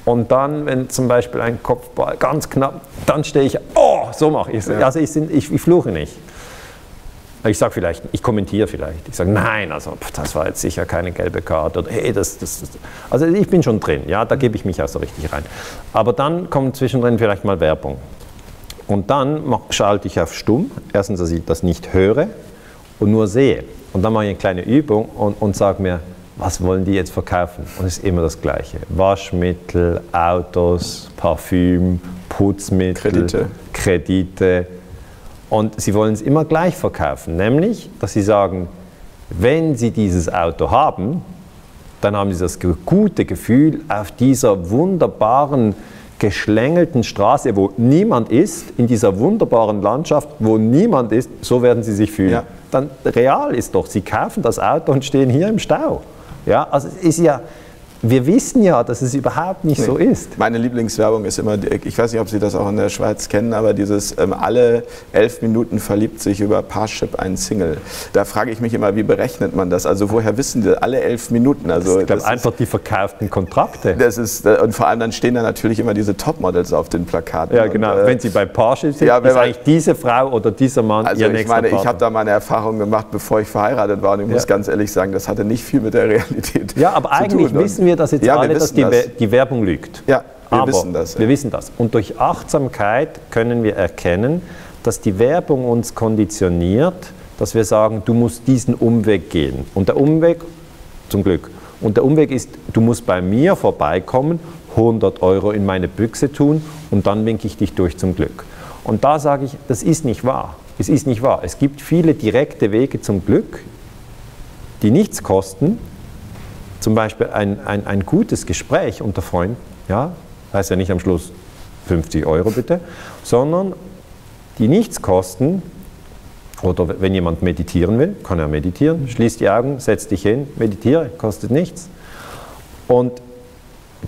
und dann, wenn zum Beispiel ein Kopfball ganz knapp, dann stehe ich, oh, so mache ich es. Ja. Also ich fluche nicht. Ich sage vielleicht, ich kommentiere vielleicht. Ich sage, nein, also das war jetzt sicher keine gelbe Karte. Oder hey, also ich bin schon drin, ja, da gebe ich mich auch so richtig rein. Aber dann kommt zwischendrin vielleicht mal Werbung. Und dann schalte ich auf stumm. Erstens, dass ich das nicht höre und nur sehe. Und dann mache ich eine kleine Übung und sage mir, was wollen die jetzt verkaufen? Und es ist immer das Gleiche. Waschmittel, Autos, Parfüm, Putzmittel, Kredite. Und sie wollen es immer gleich verkaufen, nämlich, dass sie sagen, wenn sie dieses Auto haben, dann haben sie das gute Gefühl, auf dieser wunderbaren, geschlängelten Straße, wo niemand ist, in dieser wunderbaren Landschaft, wo niemand ist, so werden sie sich fühlen. Ja. Dann real ist doch, sie kaufen das Auto und stehen hier im Stau. Ja, also es ist ja... Wir wissen ja, dass es überhaupt nicht so ist. Meine Lieblingswerbung ist immer, ich weiß nicht, ob Sie das auch in der Schweiz kennen, aber dieses alle 11 Minuten verliebt sich über Parship ein Single. Da frage ich mich immer, wie berechnet man das? Also woher wissen die alle 11 Minuten? Also, ich glaube einfach die verkauften Kontrakte. Und vor allem dann stehen da natürlich immer diese Topmodels auf den Plakaten. Ja genau, und, wenn Sie bei Parship sind, ist eigentlich diese Frau oder dieser Mann also Ihr nächster Partner. Ich habe da meine Erfahrung gemacht, bevor ich verheiratet war und ich muss ganz ehrlich sagen, das hatte nicht viel mit der Realität Ja, aber eigentlich wissen wir das jetzt alle, dass die Werbung lügt. Ja, wir wissen das. Ja. Wir wissen das. Und durch Achtsamkeit können wir erkennen, dass die Werbung uns konditioniert, dass wir sagen, du musst diesen Umweg gehen. Und der Umweg, zum Glück, und der Umweg ist, du musst bei mir vorbeikommen, 100 € in meine Büchse tun und dann winke ich dich durch zum Glück. Und da sage ich, das ist nicht wahr. Es ist nicht wahr. Es gibt viele direkte Wege zum Glück, die nichts kosten. Zum Beispiel ein gutes Gespräch unter Freunden, ja, heißt ja nicht am Schluss 50 € bitte, sondern die nichts kosten, oder wenn jemand meditieren will, kann er meditieren, schließ die Augen, setz dich hin, meditiere, kostet nichts. Und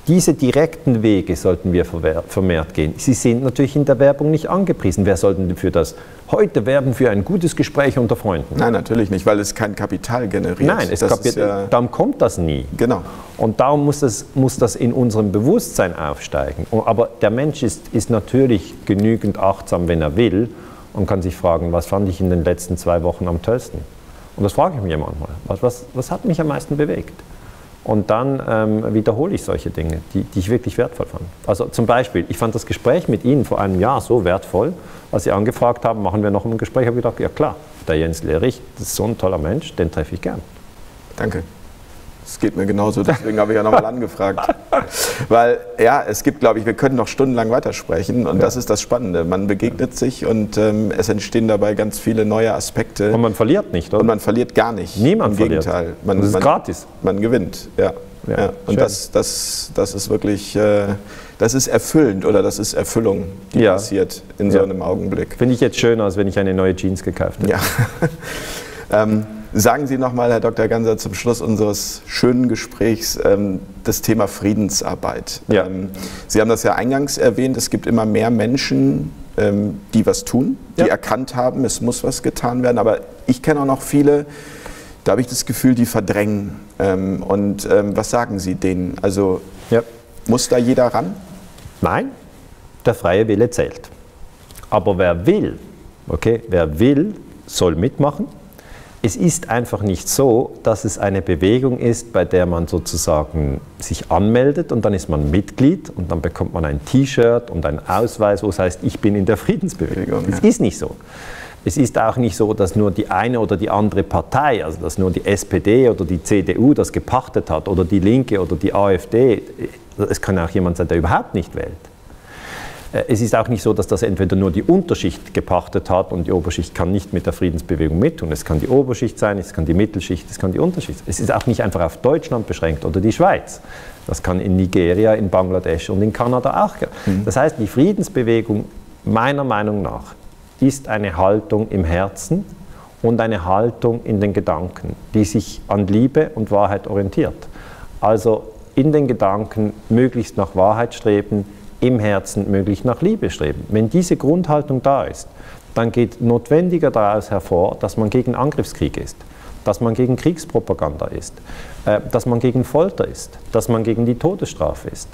diese direkten Wege sollten wir vermehrt gehen. Sie sind natürlich in der Werbung nicht angepriesen. Wer sollte denn für das heute werben für ein gutes Gespräch unter Freunden? Nein, natürlich nicht, weil es kein Kapital generiert. Nein, darum kommt das nie. Genau. Und darum muss das in unserem Bewusstsein aufsteigen. Aber der Mensch ist natürlich genügend achtsam, wenn er will, und kann sich fragen, was fand ich in den letzten 2 Wochen am tollsten? Und das frage ich mich manchmal. Was hat mich am meisten bewegt? Und dann wiederhole ich solche Dinge, die ich wirklich wertvoll fand. Also zum Beispiel, ich fand das Gespräch mit Ihnen vor einem Jahr so wertvoll, als Sie angefragt haben, machen wir noch ein Gespräch, habe ich gedacht, ja klar, der Jens Lehrich, das ist so ein toller Mensch, den treffe ich gern. Danke. Es geht mir genauso, deswegen habe ich ja nochmal angefragt. Weil, ja, es gibt, glaube ich, wir können noch stundenlang weitersprechen und das ist das Spannende. Man begegnet sich und es entstehen dabei ganz viele neue Aspekte. Und man verliert nicht, oder? Und man verliert gar nicht. Niemand verliert. Im Gegenteil. Das ist gratis. Man gewinnt, ja. Und das ist wirklich, das ist erfüllend oder das ist Erfüllung, die passiert in so einem Augenblick. Finde ich jetzt schöner, als wenn ich eine neue Jeans gekauft habe. Ja. Sagen Sie nochmal, Herr Dr. Ganser, zum Schluss unseres schönen Gesprächs das Thema Friedensarbeit. Ja. Sie haben das ja eingangs erwähnt, es gibt immer mehr Menschen, die was tun, die erkannt haben, es muss was getan werden. Aber ich kenne auch noch viele, da habe ich das Gefühl, die verdrängen. Was sagen Sie denen? Also muss da jeder ran? Nein, der freie Wille zählt. Aber wer will, soll mitmachen. Es ist einfach nicht so, dass es eine Bewegung ist, bei der man sozusagen sich anmeldet und dann ist man Mitglied und dann bekommt man ein T-Shirt und einen Ausweis, wo es heißt, ich bin in der Friedensbewegung. Es ist nicht so. Es ist auch nicht so, dass nur die eine oder die andere Partei, also dass nur die SPD oder die CDU das gepachtet hat oder die Linke oder die AfD. Es kann auch jemand sein, der überhaupt nicht wählt. Es ist auch nicht so, dass das entweder nur die Unterschicht gepachtet hat und die Oberschicht kann nicht mit der Friedensbewegung mittun. Es kann die Oberschicht sein, es kann die Mittelschicht, es kann die Unterschicht. Es ist auch nicht einfach auf Deutschland beschränkt oder die Schweiz. Das kann in Nigeria, in Bangladesch und in Kanada auch. Das heißt, die Friedensbewegung, meiner Meinung nach, ist eine Haltung im Herzen und eine Haltung in den Gedanken, die sich an Liebe und Wahrheit orientiert. Also in den Gedanken möglichst nach Wahrheit streben, im Herzen möglichst nach Liebe streben. Wenn diese Grundhaltung da ist, dann geht notwendiger daraus hervor, dass man gegen Angriffskrieg ist, dass man gegen Kriegspropaganda ist, dass man gegen Folter ist, dass man gegen die Todesstrafe ist,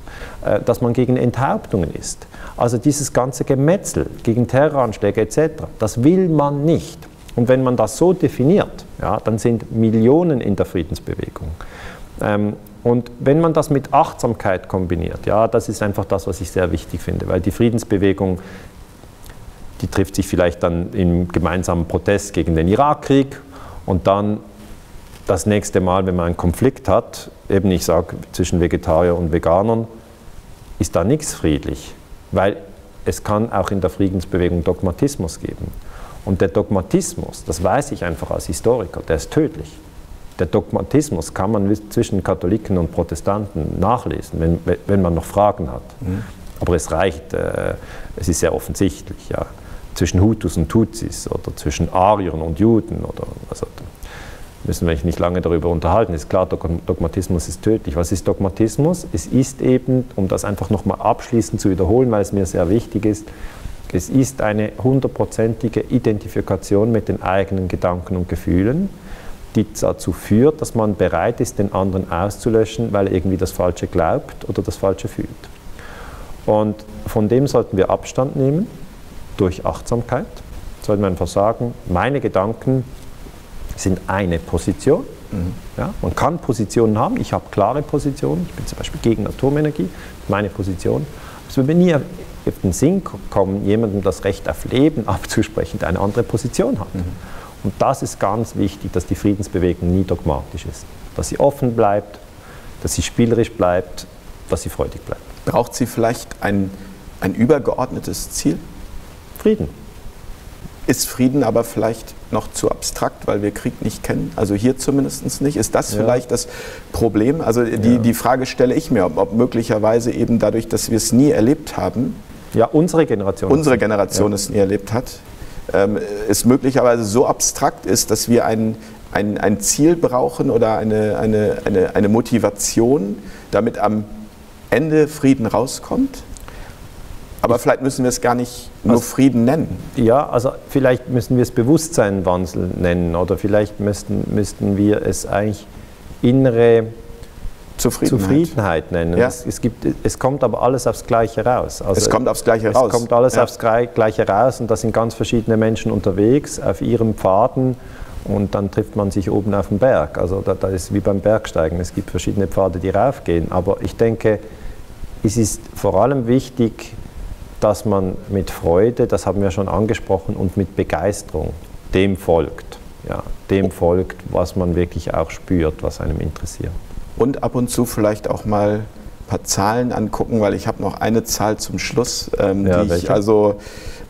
dass man gegen Enthauptungen ist. Also dieses ganze Gemetzel gegen Terroranschläge etc., das will man nicht. Und wenn man das so definiert, dann sind Millionen in der Friedensbewegung. Und wenn man das mit Achtsamkeit kombiniert, das ist einfach das, was ich sehr wichtig finde, weil die Friedensbewegung, die trifft sich vielleicht dann im gemeinsamen Protest gegen den Irakkrieg und dann das nächste Mal, wenn man einen Konflikt hat, eben ich sage zwischen Vegetarier und Veganern, ist da nichts friedlich, weil es kann auch in der Friedensbewegung Dogmatismus geben. Und der Dogmatismus, das weiß ich einfach als Historiker, der ist tödlich. Der Dogmatismus kann man zwischen Katholiken und Protestanten nachlesen, wenn man noch Fragen hat. Aber es reicht, es ist sehr offensichtlich, zwischen Hutus und Tutsis oder zwischen Ariern und Juden. Also, müssen wir nicht lange darüber unterhalten. Ist klar, Dogmatismus ist tödlich. Was ist Dogmatismus? Es ist eben, um das einfach nochmal abschließend zu wiederholen, weil es mir sehr wichtig ist, es ist eine 100%ige Identifikation mit den eigenen Gedanken und Gefühlen, die dazu führt, dass man bereit ist, den anderen auszulöschen, weil er irgendwie das Falsche glaubt oder das Falsche fühlt. Und von dem sollten wir Abstand nehmen, durch Achtsamkeit. Sollten wir einfach sagen, meine Gedanken sind eine Position. Man kann Positionen haben, ich habe klare Positionen, ich bin zum Beispiel gegen Atomenergie, meine Position. Es würde mir nie auf den Sinn kommen, jemandem das Recht auf Leben abzusprechen, der eine andere Position hat. Und das ist ganz wichtig, dass die Friedensbewegung nie dogmatisch ist. Dass sie offen bleibt, dass sie spielerisch bleibt, dass sie freudig bleibt. Braucht sie vielleicht ein übergeordnetes Ziel? Frieden. Ist Frieden aber vielleicht noch zu abstrakt, weil wir Krieg nicht kennen? Also hier zumindest nicht. Ist das vielleicht das Problem? Also die Frage stelle ich mir, ob möglicherweise eben dadurch, dass wir es nie erlebt haben, unsere Generation es nie erlebt hat, es möglicherweise so abstrakt ist, dass wir ein Ziel brauchen oder eine Motivation, damit am Ende Frieden rauskommt? Aber vielleicht müssen wir es gar nicht nur Frieden nennen. Ja, also vielleicht müssen wir es Bewusstseinwandel nennen oder vielleicht müssten wir es eigentlich innere Zufriedenheit nennen. Ja. Es kommt aber alles aufs Gleiche raus. Also es kommt aufs Gleiche raus. Es kommt alles aufs Gleiche raus und da sind ganz verschiedene Menschen unterwegs auf ihren Pfaden und dann trifft man sich oben auf dem Berg. Also da ist wie beim Bergsteigen, es gibt verschiedene Pfade, die raufgehen. Aber ich denke, es ist vor allem wichtig, dass man mit Freude, das haben wir schon angesprochen, und mit Begeisterung dem folgt. Ja, dem folgt, was man wirklich auch spürt, was einem interessiert. Und ab und zu vielleicht auch mal ein paar Zahlen angucken, weil ich habe noch eine Zahl zum Schluss, die ich also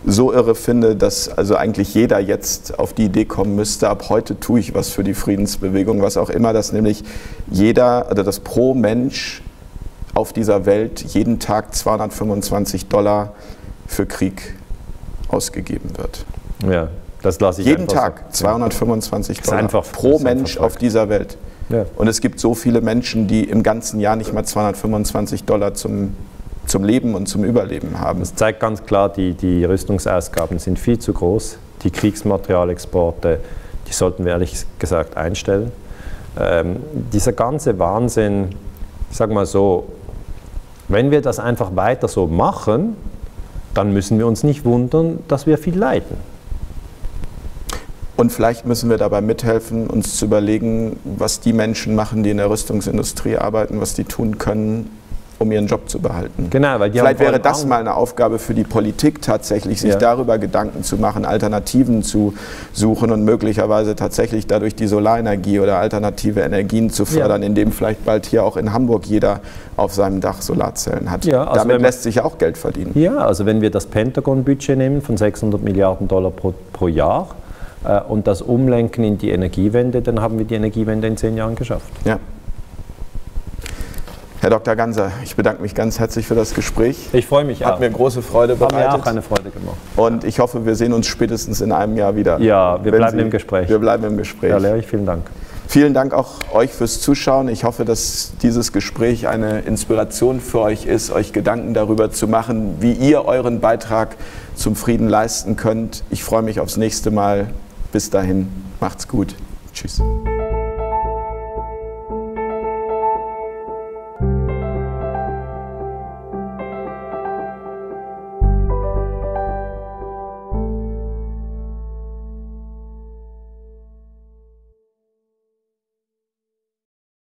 so irre finde, dass also eigentlich jeder jetzt auf die Idee kommen müsste, ab heute tue ich was für die Friedensbewegung, was auch immer, dass nämlich dass pro Mensch auf dieser Welt jeden Tag $225 für Krieg ausgegeben wird. Ja, das lasse ich jeden Tag $225 pro Mensch auf dieser Welt. Ja. Und es gibt so viele Menschen, die im ganzen Jahr nicht mal $225 zum Leben und zum Überleben haben. Das zeigt ganz klar, die Rüstungsausgaben sind viel zu groß. Die Kriegsmaterialexporte, die sollten wir ehrlich gesagt einstellen. Dieser ganze Wahnsinn, ich sage mal so, wenn wir das einfach weiter so machen, dann müssen wir uns nicht wundern, dass wir viel leiden. Und vielleicht müssen wir dabei mithelfen, uns zu überlegen, was die Menschen machen, die in der Rüstungsindustrie arbeiten, was die tun können, um ihren Job zu behalten. Genau, weil vielleicht wäre das mal eine Aufgabe für die Politik tatsächlich, sich darüber Gedanken zu machen, Alternativen zu suchen und möglicherweise tatsächlich dadurch die Solarenergie oder alternative Energien zu fördern, indem vielleicht bald hier auch in Hamburg jeder auf seinem Dach Solarzellen hat. Ja, also damit lässt sich auch Geld verdienen. Ja, also wenn wir das Pentagon-Budget nehmen von $600 Milliarden pro Jahr und das umlenken in die Energiewende, dann haben wir die Energiewende in 10 Jahren geschafft. Ja. Herr Dr. Ganser, ich bedanke mich ganz herzlich für das Gespräch. Ich freue mich auch. Hat mir große Freude bereitet. Hat mir auch eine Freude gemacht. Und ich hoffe, wir sehen uns spätestens in einem Jahr wieder. Ja, wir bleiben im Gespräch. Wir bleiben im Gespräch. Ja, Lerich, vielen Dank. Vielen Dank auch euch fürs Zuschauen. Ich hoffe, dass dieses Gespräch eine Inspiration für euch ist, euch Gedanken darüber zu machen, wie ihr euren Beitrag zum Frieden leisten könnt. Ich freue mich aufs nächste Mal. Bis dahin, macht's gut. Tschüss.